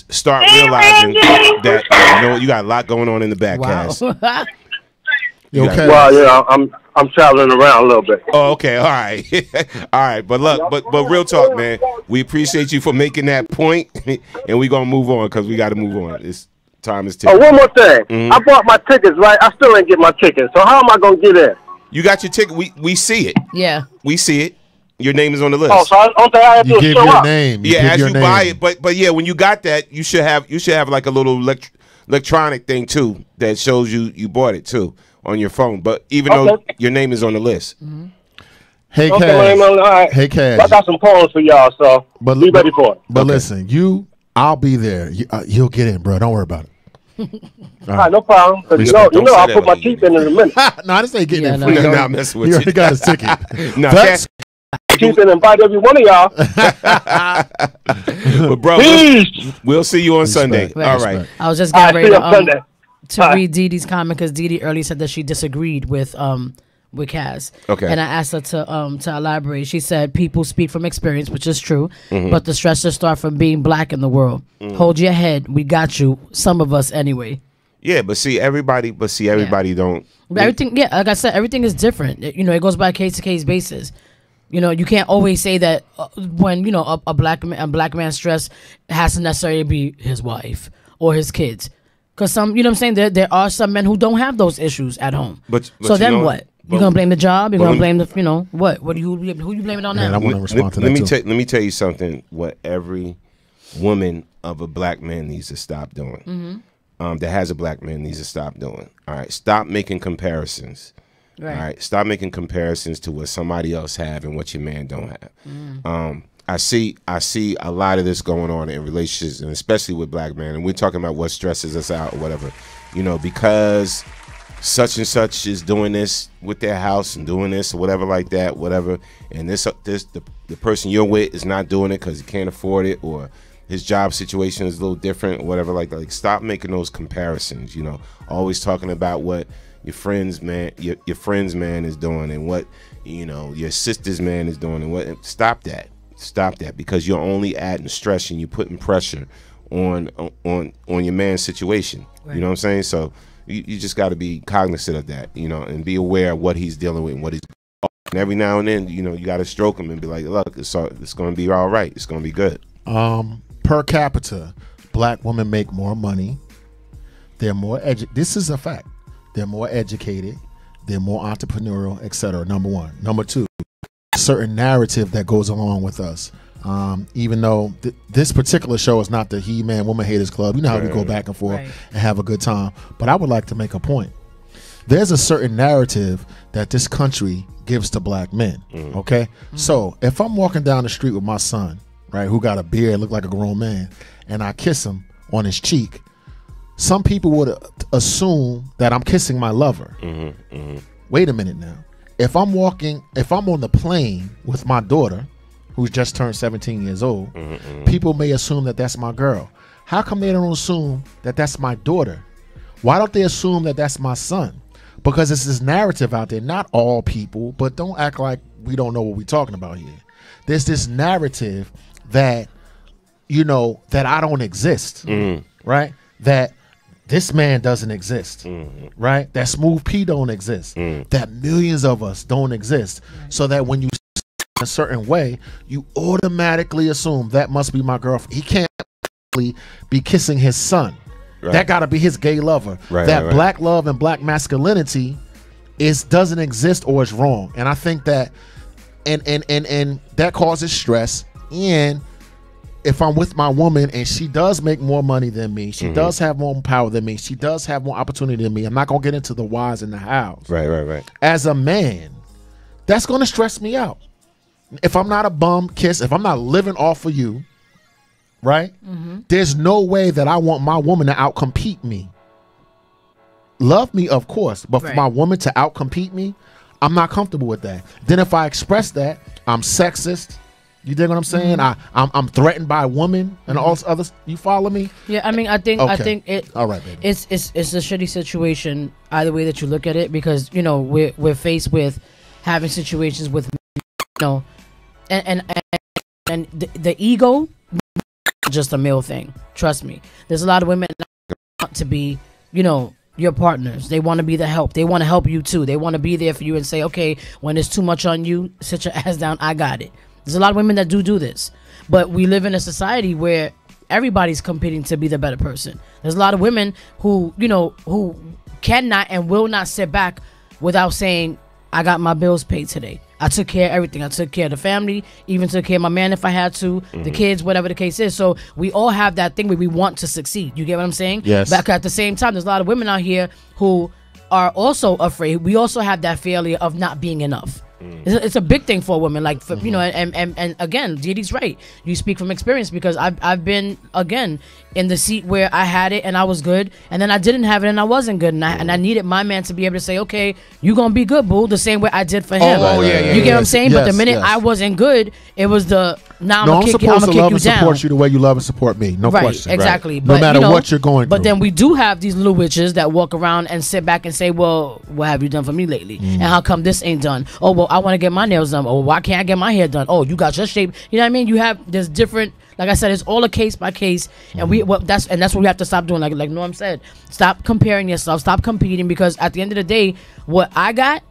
start realizing that you got a lot going on in the back, Cass. Okay. Well, I'm traveling around a little bit. Oh, okay, all right, all right. But look, but real talk, man. We appreciate you for making that point, and we're gonna move on because we got to move on. It's time is ticking. Oh, one more thing. I bought my tickets, right? I still ain't get my tickets. So how am I gonna get in? You got your ticket. We see it. Yeah. We see it. Your name is on the list. Oh, so I don't think I have to You give show your up. name. Yeah, as you name. buy it, but yeah, when you got that, you should have like a little electronic thing too that shows you bought it too on your phone. But even though your name is on the list. Hey, Okay, Kaz. all right. Hey, Kaz. I got some poems for y'all, so be ready for it. But listen, I'll be there. You'll get in, bro. Don't worry about it. All right, no problem. 'Cause I'll put my teeth in a minute. No, this ain't getting in. No, free. I'm not messing with He you. already got his ticket. No, That's Teeth and invite every one of y'all. But bro, we'll see you on Sunday. Right. All right. I was just All getting right, see you on ready Sunday. to read Dee Dee's comment because Dee Dee earlier said that she disagreed with Kaz. Okay. And I asked her to elaborate. She said people speak from experience, which is true, but the stressors start from being black in the world. Hold your head. We got you. Some of us anyway. Yeah, but see everybody don't. But everything, like I said, everything is different. It goes by case to case basis. You can't always say that when a black man's stress has to necessarily be his wife or his kids, because some what I'm saying, there are some men who don't have those issues at home. But so then what? You're gonna blame the job? You're gonna blame the what? Who you blame it on now? I want to respond to that too. Let me tell you something. What every woman of a black man needs to stop doing. That has a black man needs to stop doing. All right, stop making comparisons. Right. All right, stop making comparisons to what somebody else have and what your man don't have. I see a lot of this going on in relationships, and especially with black men. And we're talking about what stresses us out or whatever. Because such and such is doing this with their house and doing this or whatever like that, whatever. And the person you're with is not doing it because he can't afford it, or his job situation is a little different or whatever like that. Like, stop making those comparisons. Always talking about what your friend's man is doing and what your sister's man is doing and what. Stop that because you're only adding stress and you're putting pressure on your man's situation. Right. You know what I'm saying? So you just got to be cognizant of that, and be aware of what he's dealing with and what he's. And every now and then, you got to stroke him and be like, look, it's going to be all right. It's going to be good. Per capita, black women make more money. They're more this is a fact. They're more educated. They're more entrepreneurial, etc. Number one. Number two, a certain narrative that goes along with us. Even though this particular show is not the He-Man Woman Haters Club. You know how we go back and forth and have a good time. But I would like to make a point. There's a certain narrative that this country gives to black men. Okay? So if I'm walking down the street with my son, right, who got a beard, look like a grown man, and I kiss him on his cheek, some people would assume that I'm kissing my lover. Wait a minute now. If I'm on the plane with my daughter, who's just turned 17 years old, people may assume that that's my girl. How come they don't assume that that's my daughter? Why don't they assume that that's my son? Because it's this narrative out there, not all people, but don't act like we don't know what we're talking about here. There's this narrative that, that I don't exist, right? That this man doesn't exist, right? That Smooth P don't exist, that millions of us don't exist. So that when you a certain way, you automatically assume that must be my girlfriend. He can't be kissing his son. Right. That got to be his gay lover. That black love and black masculinity doesn't exist or is wrong. And I think that and that causes stress. And if I'm with my woman and she does make more money than me, she does have more power than me, she does have more opportunity than me, I'm not gonna get into the whys and the hows. Right. As a man, that's gonna stress me out. If I'm not a bum kiss, if I'm not living off of you, right? There's no way that I want my woman to outcompete me. Love me, of course, but for my woman to outcompete me, I'm not comfortable with that. Then if I express that, I'm sexist. You dig what I'm saying? I'm threatened by a woman and all this other. You follow me? Yeah, I mean, I think it. All right, baby. It's a shitty situation either way that you look at it, because we're faced with having situations with and the ego, just a male thing. Trust me. There's a lot of women that want to be, your partners. They want to be the help. They want to help you too. They want to be there for you and say, okay, when there's too much on you, sit your ass down. I got it. There's a lot of women that do this, but we live in a society where everybody's competing to be the better person. There's a lot of women who cannot and will not sit back without saying, I got my bills paid today. I took care of everything. I took care of the family, even took care of my man if I had to, the kids, whatever the case is. So we all have that thing where we want to succeed. You get what I'm saying? Yes. But at the same time, there's a lot of women out here who are also afraid. We also have that failure of not being enough. It's a big thing for a woman, like and again, Didi's right. You speak from experience, because I've been again in the seat where I had it and I was good, and then I didn't have it and I wasn't good, and I needed my man to be able to say, okay, you gonna be good, boo, the same way I did for him. You get what I'm saying? But the minute I wasn't good, it was now I'm gonna kick you down. Support you the way you love and support me. No question. Exactly. But, no matter what you're going through. But then we do have these little witches that walk around and sit back and say, well, what have you done for me lately? And how come this ain't done? Oh, well, I want to get my nails done. Oh, why can't I get my hair done? Oh, you got your shape. You know what I mean? There's different, like I said, it's all a case by case, and that's what we have to stop doing. Like Norm said, stop comparing yourself, stop competing, because at the end of the day, what I got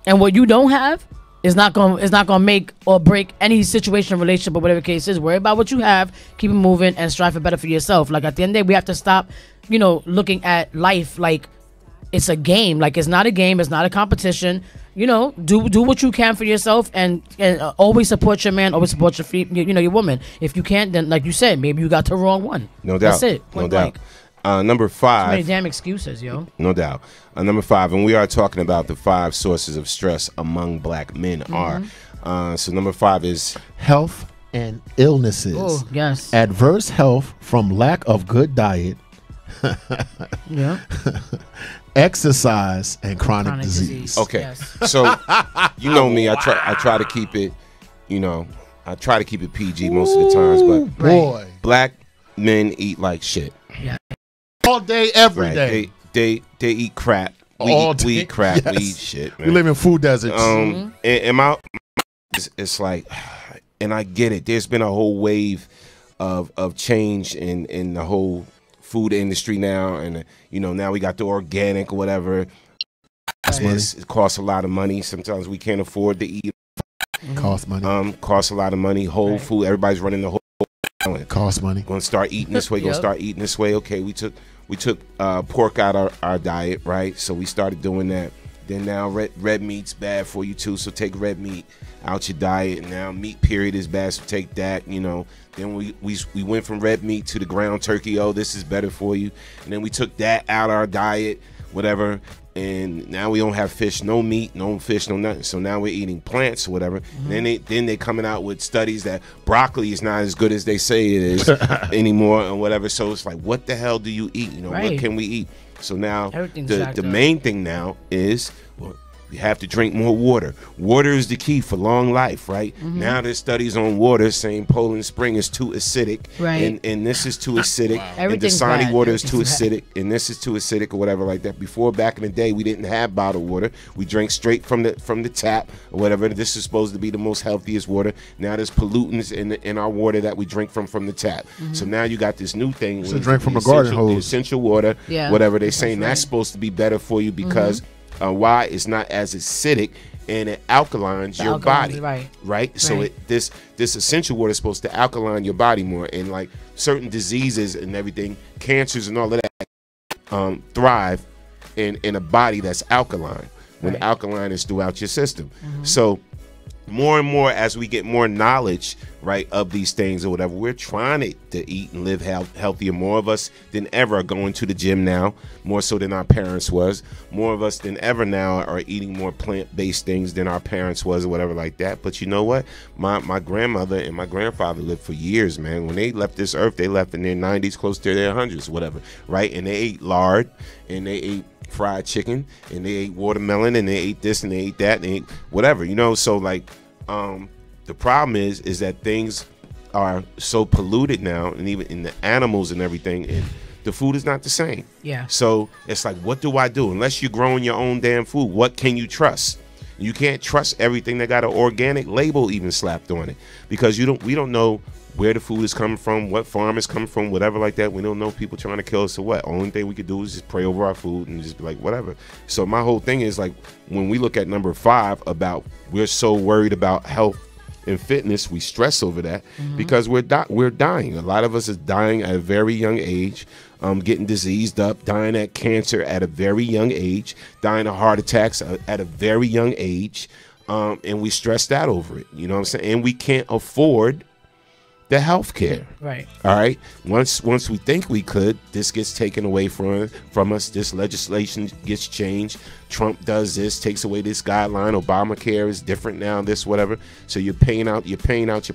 and what you don't have is not gonna make or break any situation, relationship, or whatever the case is. Worry about what you have, keep it moving, and strive for better for yourself. Like at the end of the day, we have to stop, looking at life like it's a game. Like it's not a game, it's not a competition. Do what you can for yourself, and always support your man, always support your woman. If you can't, then like you said, maybe you got the wrong one. No doubt. That's it. No doubt. Number 5. Too many damn excuses, yo. No doubt. Number 5, and we are talking about the 5 sources of stress among black men are. So number 5 is health and illnesses. Oh, yes. Adverse health from lack of good diet. Yeah. Exercise and chronic disease. Okay. Yes. So you know me, I try to keep it, I try to keep it PG most of the times, but boy, black men eat like shit. Yeah. All day, every day. They eat crap. We eat crap. Yes. We eat shit, man. We live in food deserts. And my it's like, and I get it. There's been a whole wave of change in the whole food industry now, and now we got the organic or whatever. It costs a lot of money. Sometimes we can't afford to eat. Costs money. Costs a lot of money. Whole food. Everybody's running the whole. Costs money. Gonna start eating this way. Gonna start eating this way. Okay, we took pork out of our diet, right? So we started doing that. Then now red meat's bad for you too, so take red meat out your diet. And now meat period is bad, so take that. Then we went from red meat to the ground turkey. Oh, this is better for you. And then we took that out of our diet, whatever. and now we don't have fish, no meat, no fish, no nothing. So now we're eating plants or whatever. And then they coming out with studies that broccoli is not as good as they say it is anymore or whatever. So it's like, what the hell do you eat? You know, what can we eat? So now the main thing now is, well, you have to drink more water. Water is the key for long life, right? Now there's studies on water saying Poland Spring is too acidic, and this is too acidic, and Dasani water is too acidic, and this is too acidic or whatever like that. Before, back in the day, we didn't have bottled water. We drank straight from the tap or whatever. This is supposed to be the most healthiest water. Now there's pollutants in our water that we drink from the tap. So now you got this new thing. So drink from the garden hose. The essential water, whatever they're saying, that's supposed to be better for you because why? It's not as acidic and it alkalines your body, right? So this essential water is supposed to alkaline your body more, and like certain diseases and everything, cancers and all of that, thrive in a body that's alkaline when alkaline is throughout your system. So more and more as we get more knowledge, right, of these things or whatever, we're trying to eat and live healthier. More of us than ever are going to the gym now, more so than our parents was. More of us than ever now are eating more plant-based things than our parents was or whatever like that. But you know what? My grandmother and my grandfather lived for years, man. When they left this earth, they left in their 90s, close to their 100s, whatever, right? And they ate lard, and they ate fried chicken, and they ate watermelon, and they ate this and they ate that, and they ate whatever, you know. So like the problem is that things are so polluted now, and even in the animals and everything, and the food is not the same. So it's like, what do I do? Unless you're growing your own damn food, what can you trust? You can't trust everything that got an organic label even slapped on it, because we don't know where the food is coming from, what farm it's coming from, whatever like that. We don't know people trying to kill us or what. Only thing we could do is just pray over our food and just be like, whatever. So my whole thing is like, when we look at number 5 about we're so worried about health and fitness, we stress over that because we're dying. A lot of us is dying at a very young age, getting diseased up, dying at cancer at a very young age, dying of heart attacks at a very young age, and we stressed out over it. You know what I'm saying? And we can't afford the health care. All right. Once we think we could, this gets taken away from us. This legislation gets changed. Trump does this, takes away this guideline. Obamacare is different now, this, whatever. So you're paying out your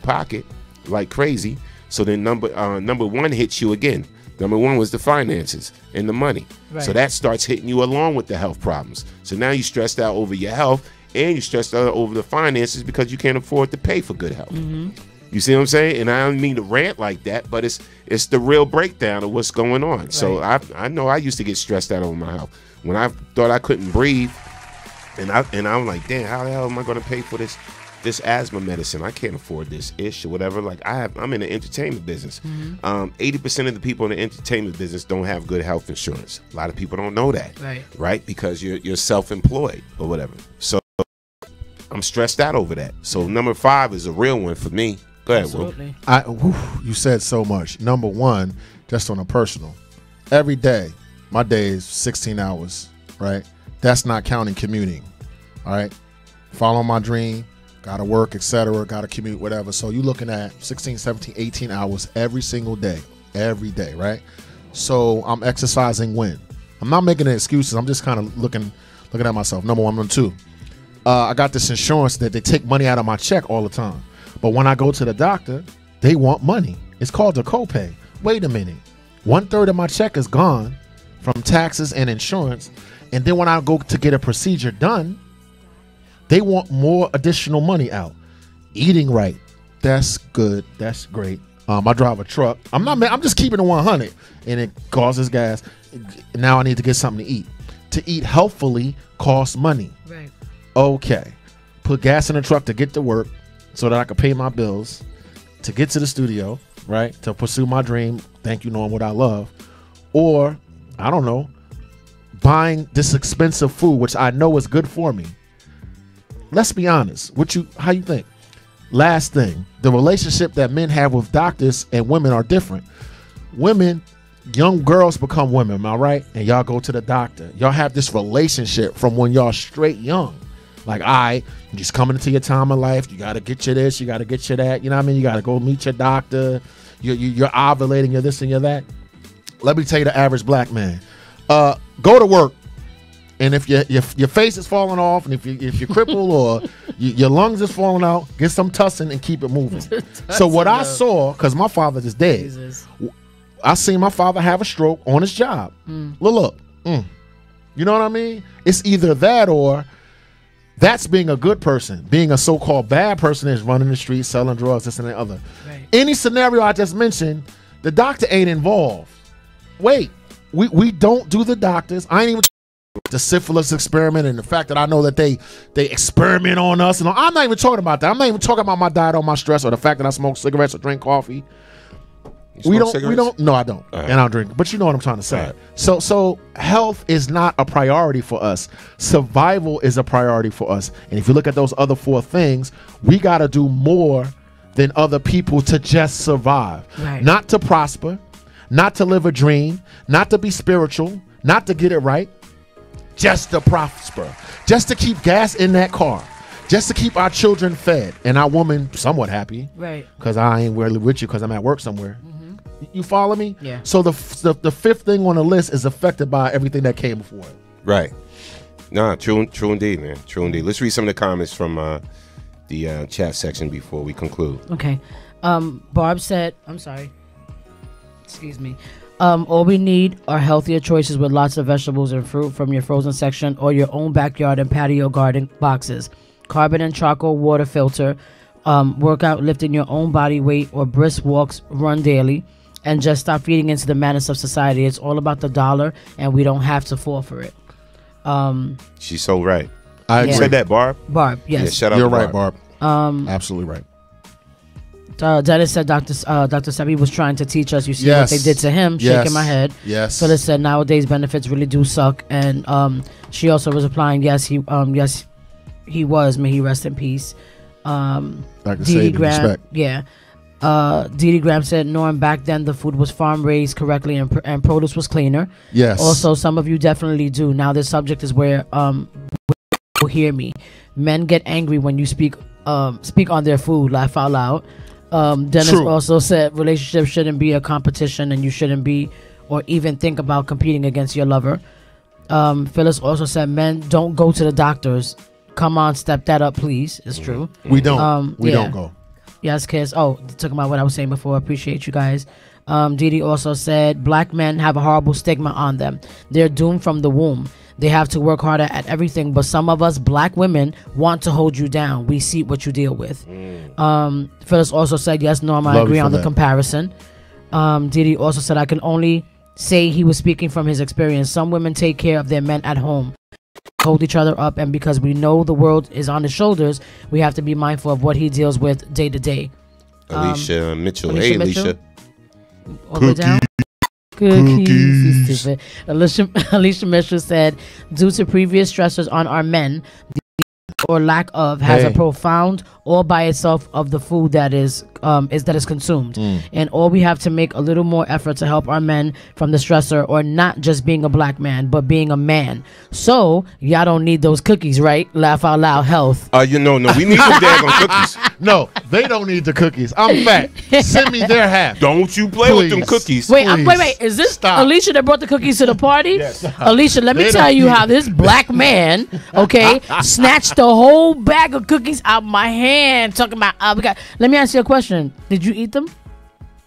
pocket like crazy. So then number 1 hits you again. Number 1 was the finances and the money. So that starts hitting you along with the health problems. So now you're stressed out over your health, and you're stressed out over the finances because you can't afford to pay for good health. You see what I'm saying? And I don't mean to rant like that, but it's the real breakdown of what's going on. So I know I used to get stressed out over my health. When I thought I couldn't breathe, and I'm like, damn, how the hell am I going to pay for this asthma medicine? I can't afford this ish or whatever. Like I'm in the entertainment business. 80% of the people in the entertainment business don't have good health insurance. A lot of people don't know that, right? Because you're self-employed or whatever. So I'm stressed out over that. So number 5 is a real one for me. Go ahead, Will. You said so much. Number 1, just on a personal, every day, my day is 16 hours, right? That's not counting commuting, all right? Follow my dream, got to work, etc., got to commute, whatever. So you're looking at 16, 17, 18 hours every single day, right? So I'm exercising when? I'm not making any excuses. I'm just kind of looking at myself. Number 1. Number 2, I got this insurance that they take money out of my check all the time. But when I go to the doctor, they want money. It's called a copay. Wait a minute. 1/3 of my check is gone from taxes and insurance. And then when I go to get a procedure done, they want more additional money out. Eating right. That's good. That's great. I drive a truck. I'm just keeping it 100, and it causes gas. Now I need to get something to eat. To eat healthfully costs money. Okay. Put gas in the truck to get to work, so that I could pay my bills, to get to the studio, right? To pursue my dream, thank you, knowing what I love. Or, I don't know, buying this expensive food, which I know is good for me. Let's be honest. How you think? Last thing, the relationship that men have with doctors and women are different. Women, young girls become women, am I right? And y'all go to the doctor. Y'all have this relationship from when y'all straight young. Like, you're just coming into your time of life. You got to get you this. You got to get you that. You know what I mean? You got to go meet your doctor. You're ovulating. You're this and you're that. Let me tell you the average black man. Go to work And if your face is falling off, and if you're crippled or your lungs is falling out, get some Tussin and keep it moving. So what I saw, because my father is dead, Jesus. I seen my father have a stroke on his job. Look. You know what I mean? It's either that or that's being a good person. Being a so-called bad person is running the streets, selling drugs, this and the other. Right. Any scenario I just mentioned, the doctor ain't involved. Wait, we don't do the doctors. I ain't even the syphilis experiment and the fact that I know that they experiment on us. And I'm not even talking about that. I'm not even talking about my diet or my stress or the fact that I smoke cigarettes or drink coffee. We don't. No, I don't, and I don't drink. But you know what I'm trying to say. Right. So health is not a priority for us. Survival is a priority for us. And if you look at those other 4 things, we got to do more than other people to just survive, not to prosper, not to live a dream, not to be spiritual, not to get it right, just to prosper, just to keep gas in that car. Just to keep our children fed and our woman somewhat happy, right? Because I ain't really with you because I'm at work somewhere. You follow me? Yeah. So the 5th thing on the list is affected by everything that came before it. Right. Nah, true indeed, man. True indeed. Let's read some of the comments from the chat section before we conclude. Okay. Barb said, I'm sorry. Excuse me. All we need are healthier choices with lots of vegetables and fruit from your frozen section or your own backyard and patio garden boxes. Carbon and charcoal water filter. Workout lifting your own body weight or brisk walks, run daily. And just stop feeding into the madness of society. It's all about the dollar, and we don't have to fall for it. She's so right. I said that, Barb. Barb, yes. Yeah, shout out You're to right, Barb. Absolutely right. Dennis said Dr. Sebi was trying to teach us. You see what they did to him. Shaking my head. Yes. Phyllis said nowadays benefits really do suck, and she also was replying, yes, he was. May he rest in peace. Dee Graham, yeah. Dee Graham said, Norm, back then the food was farm raised correctly and produce was cleaner. Yes. Also, some of you definitely do. Now, this subject is where will hear me. Men get angry when you speak on their food. Laugh out loud. Dennis also said relationships shouldn't be a competition, and you shouldn't be or even think about competing against your lover. Phyllis also said, men don't go to the doctors. Come on, step that up, please. It's true. We don't. We don't go. Yes, kids. Oh, talking about what I was saying before. Appreciate you guys. Didi also said, black men have a horrible stigma on them. They're doomed from the womb. They have to work harder at everything, but some of us black women want to hold you down. We see what you deal with. Phyllis also said, yes, Norm, I agree on the comparison. Didi also said, I can only say he was speaking from his experience. Some women take care of their men at home, hold each other up, and because we know the world is on his shoulders, we have to be mindful of what he deals with day to day. Alicia Mitchell. Hey, Alicia. All the way down. Cookies. Stupid. Alicia Mitchell said, due to previous stressors on our men, the or lack of has a profound all by itself of the food that is consumed, and all we have to make a little more effort to help our men from the stressor, or not just being a black man but being a man. So y'all don't need those cookies, right? Laugh out loud. Health. No, we need the daggone cookies. No, they don't need the cookies. I'm fat. Send me their half. Don't you play with them cookies. Wait, wait. Is this Alicia that brought the cookies to the party? Yes. Alicia, let me tell you how this black man, snatched the whole bag of cookies out my hand. Talking about, let me ask you a question. Did you eat them?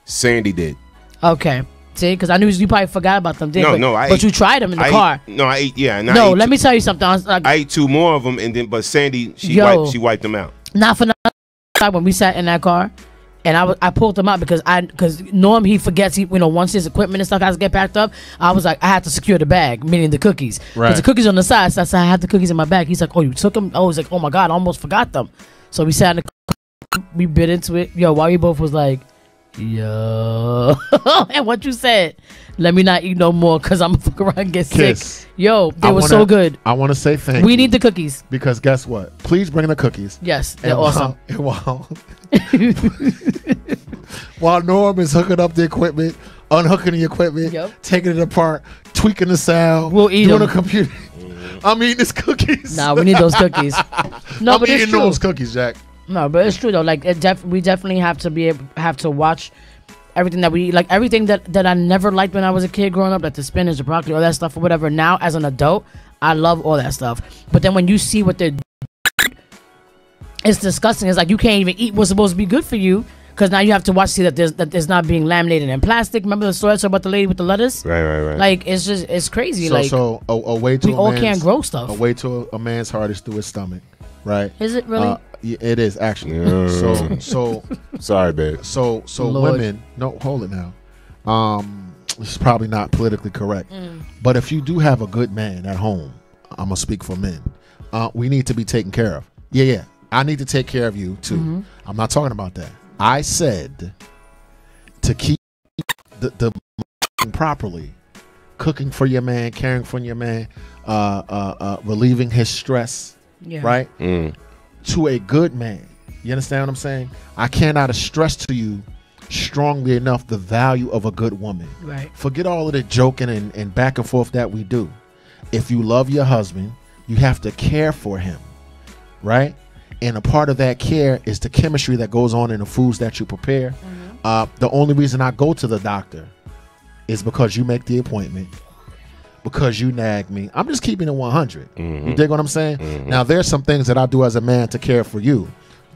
Sandy did. Okay. See, because I knew you probably forgot about them. But you tried them in the car. I ate. Yeah. Let me tell you something. I ate 2 more of them, but Sandy, she wiped them out. Not for nothing. When we sat in that car, and I pulled them out because Norm, he forgets, once his equipment and stuff has to get packed up, I was like, I had to secure the bag, meaning the cookies. Right. Because the cookies on the side, so I said I had the cookies in my bag. He's like, oh, you took them? I was like, oh my God, I almost forgot them. So we sat in the car, we bit into it. While we both was like, yo. And what you said, let me not eat no more because I'm going to fuck around and get sick. They were so good. I want to say thank you. We need the cookies. Because guess what? Please bring the cookies. Yes, they're awesome. While Norm is hooking up the equipment, unhooking the equipment, taking it apart, tweaking the sound, we'll eat doing them. the computer. I'm eating his cookies. Nah, we need those cookies. No, but eating those cookies, Jack. No, but it's true though. Like we definitely have to watch everything that we eat. Like everything that I never liked when I was a kid growing up, like the spinach, the broccoli, all that stuff or whatever. Now as an adult, I love all that stuff. But then when you see what they're, it's disgusting. It's like you can't even eat what's supposed to be good for you. Because now you have to watch, see that there's not being laminated in plastic. Remember the story about the lady with the lettuce? Right. Like, it's crazy. So a way to we all can't grow stuff. A way to a man's heart is through his stomach, right? Is it really? Yeah, it is actually. So sorry, babe. So Lord. Women, no, hold it now. This is probably not politically correct, but if you do have a good man at home, I'm gonna speak for men. We need to be taken care of. Yeah. I need to take care of you too. I'm not talking about that. I said to keep the properly, cooking for your man, caring for your man, relieving his stress, right? To a good man. You understand what I'm saying? I cannot stress to you strongly enough the value of a good woman. Right. Forget all of the joking and back and forth that we do. If you love your husband, you have to care for him, right? And a part of that care is the chemistry that goes on in the foods that you prepare. The only reason I go to the doctor is because you make the appointment, because you nag me. I'm just keeping it 100. You dig what I'm saying? Now, there's some things that I do as a man to care for you,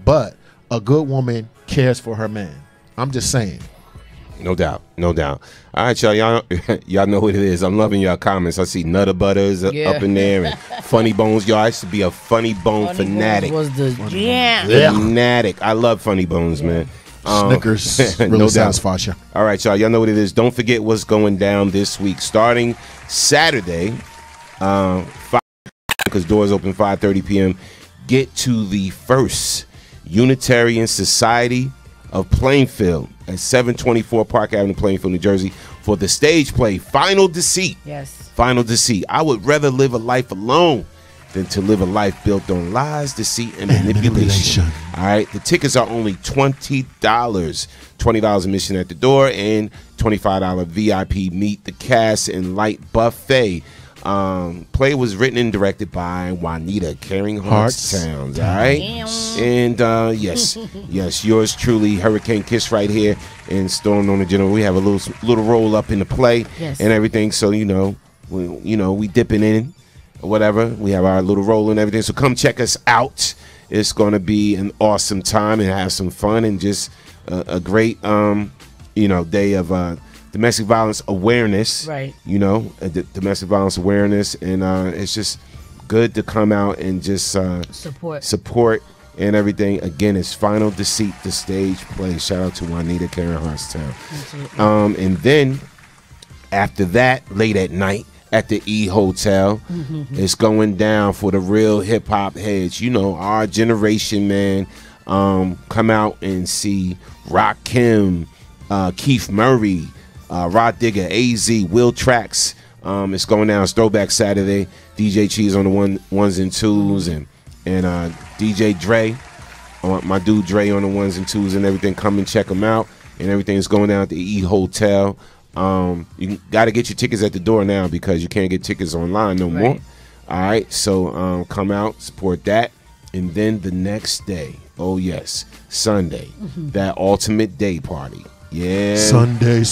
but a good woman cares for her man. I'm just saying. No doubt. All right, y'all know what it is. I'm loving y'all comments. I see Nutter Butters up in there and Funny Bones. Y'all, I used to be a Funny Bone fanatic. Was the Fanatic. I love Funny Bones, man. Snickers really no satisfies you. All right, y'all know what it is. Don't forget what's going down this week. Starting Saturday, 5, because doors open 5:30 p.m. Get to the First Unitarian Society of Plainfield at 724 Park Avenue, Plainfield, New Jersey, for the stage play Final Deceit. Yes. Final Deceit. I would rather live a life alone than to live a life built on lies, deceit, and manipulation. All right. The tickets are only $20. $20 admission at the door and $25 VIP meet the cast and light buffet. Play was written and directed by Juanita Caring Heartstown. All right. And yes, yours truly, Hurricane Kiss, right here in Storm on the General. We have a little roll up in the play and everything. So we dipping in or whatever. We have our little roll and everything. So come check us out. It's going to be an awesome time and have some fun and just a great day of domestic violence awareness, right? Domestic violence awareness, and it's just good to come out and just support and everything. Again, it's Final Deceit, the stage play. Shout out to Juanita Caring Heartstown. And then after that, late at night at the E Hotel, it's going down for the real hip hop heads. Our generation, man. Come out and see Rakim, Keith Murray, Rod Digger, AZ, Will Trax. It's going down. It's Throwback Saturday. DJ Cheese on the ones and twos, and DJ Dre, my dude Dre on the ones and twos and everything. Come and check them out, and everything's going down at the E Hotel. You got to get your tickets at the door now because you can't get tickets online no more. All right, so come out, support that, and then the next day, oh yes, Sunday, that ultimate day party. Yeah. Sunday.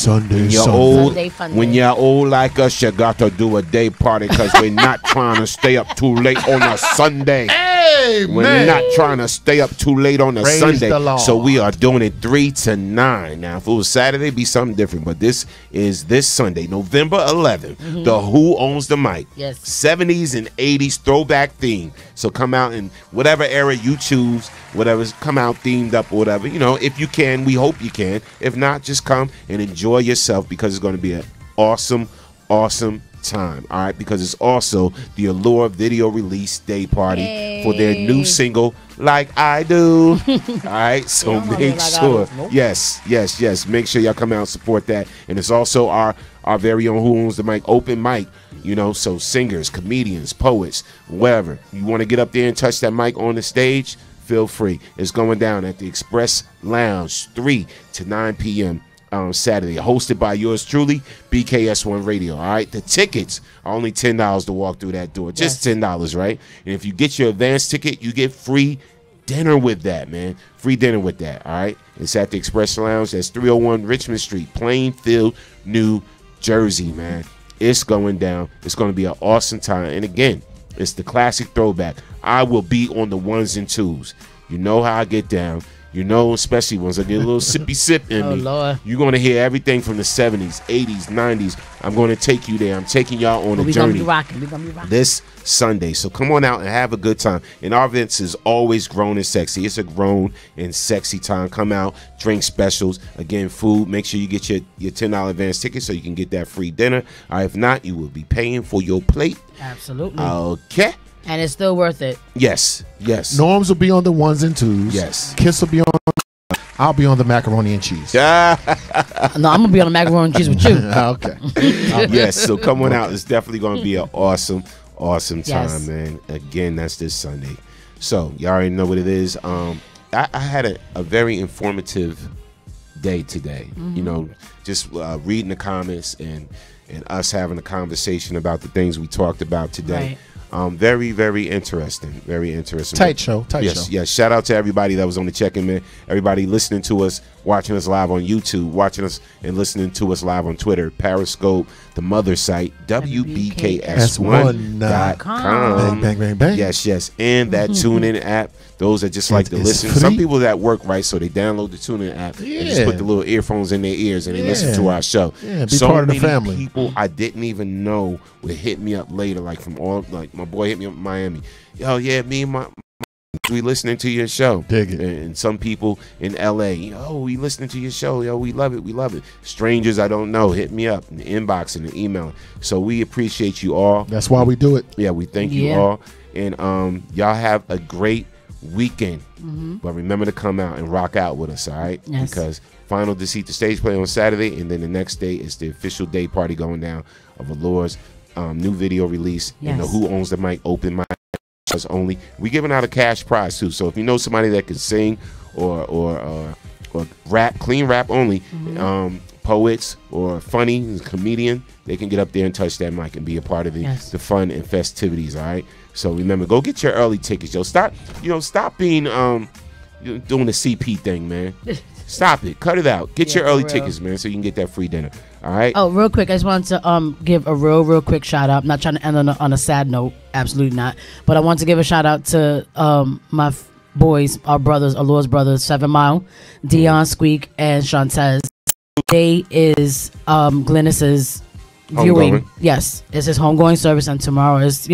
When you're old like us, you got to do a day party because we're not trying to stay up too late on a Sunday. Amen. We're not trying to stay up too late on a Praise Sunday. the Lord. So we are doing it 3 to 9. Now, if it was Saturday, it'd be something different. But this is this Sunday, November 11th. The Who Owns the Mic. Yes. 70s and 80s throwback theme. So come out in whatever era you choose, whatever's come out themed up or whatever. If you can, we hope you can. If not, just come and enjoy yourself because it's going to be an awesome time. All right, because it's also the Allure video release day party for their new single Like I Do. All right, so make sure yes, make sure y'all come out and support that. And it's also our very own Who Owns the Mic open mic, so singers, comedians, poets, whatever you want to get up there and touch that mic on the stage, feel free. It's going down at the Express Lounge 3 to 9 p.m. on Saturday, hosted by yours truly, BKS1 Radio. All right, the tickets are only $10 to walk through that door, just $10, right? And if you get your advance ticket, you get free dinner with that, man. Free dinner with that. All right, it's at the Express Lounge. That's 301 Richmond Street, Plainfield, New Jersey, man. It's going down. It's going to be an awesome time. And again, it's the classic throwback. I will be on the ones and twos. You know how I get down. You know, especially once I get a little sippy sip in me. Lord. You're going to hear everything from the 70s, 80s, 90s. I'm going to take you there. I'm taking y'all on a journey. We're going to be rocking. This Sunday. So come on out and have a good time. And our events is always grown and sexy. It's a grown and sexy time. Come out, drink specials. Again, food. Make sure you get your $10 advance ticket so you can get that free dinner. If not, you will be paying for your plate. Absolutely. Okay. And it's still worth it. Yes. Norms will be on the ones and twos. Yes. Kiss will be on. I'll be on the macaroni and cheese. No, I'm gonna be on the macaroni and cheese with you. Okay. Yes. So come on out. It's definitely going to be an awesome time, Yes. man. Again, that's this Sunday. So you already know what it is. I had a very informative day today. Mm-hmm. You know, just reading the comments and us having a conversation about the things we talked about today. Right. Very, very interesting. Very interesting. Tight show. Yes. Shout out to everybody that was on the check-in, man. Everybody listening to us, watching us live on YouTube, watching us and listening to us live on Twitter, Periscope, the mother site, WBKS1.com. Bang, bang. Yes. And that TuneIn app. Those that just like to listen. Free. Some people that work right, so they download the TuneIn app and just put the little earphones in their ears and they listen to our show. Yeah, be part of the family. People I didn't even know would hit me up later, like from my boy hit me up in Miami. Yo, yeah, me and my we listening to your show. Dig it. And some people in LA, yo, we listening to your show. Yo, we love it. Strangers I don't know hit me up in the inbox and the email. So we appreciate you all. That's why we do it. Yeah, we thank you all. And y'all have a great weekend. But remember to come out and rock out with us, all right? Yes. Because final Deceit the Stage play on Saturday, and then the next day is the official day party going down of Allure's new video release. Yes. And the Who Owns the Mic open mic only. We giving out a cash prize too. So if you know somebody that can sing or rap, clean rap only, poets or funny comedian, they can get up there and touch that mic and be a part of the fun and festivities. All right. So remember, go get your early tickets, yo. Stop being doing the CP thing, man. Stop it. Cut it out. Get your early tickets, man, so you can get that free dinner. All right. Oh, real quick, I just wanted to give a real quick shout out. I'm not trying to end on a sad note, absolutely not. But I want to give a shout out to my boys, our brothers, Allure's brothers, 7 Mile, Dion, Squeak, and Shantez. Today is Glynis's viewing. Homegoing. Yes, it's his homegoing service, and tomorrow is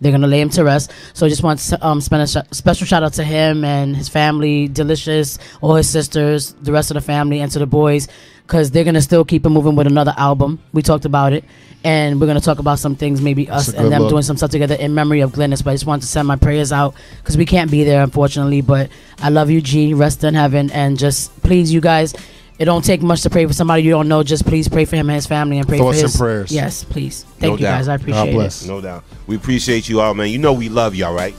they're gonna lay him to rest. So I just want to spend a special shout out to him and his family, Delicious, all his sisters, the rest of the family, and to the boys, because they're gonna still keep him moving with another album. We talked about it, and we're gonna talk about some things, maybe us and them doing some stuff together in memory of Glynis. But I just wanted to send my prayers out because we can't be there, unfortunately. But I love you, G. Rest in heaven, and just please, you guys. It don't take much to pray for somebody you don't know. Just please pray for him and his family and pray Thoughts for his and prayers. Yes, please. Thank you guys. I appreciate it. No doubt. We appreciate you all, man. You know we love y'all, right?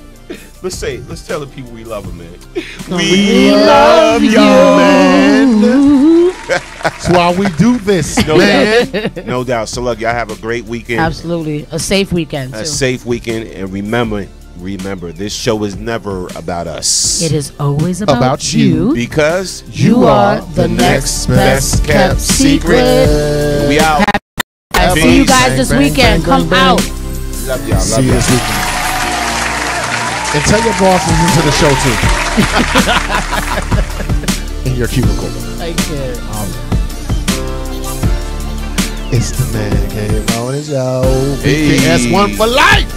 Let's tell the people we love them, man. We love y'all, man. That's why we do this, man. No doubt. So look, y'all have a great weekend. Absolutely. A safe weekend, too. A safe weekend. And remember, this show is never about us. It is always about you. Because you are the next best kept secret. We out. See you guys this weekend. Come out. Love y'all. See you this weekend. And tell your boss to listen to the show too. In your cubicle. Thank you. It's the Man Cave Morning Show. BKS1 for life.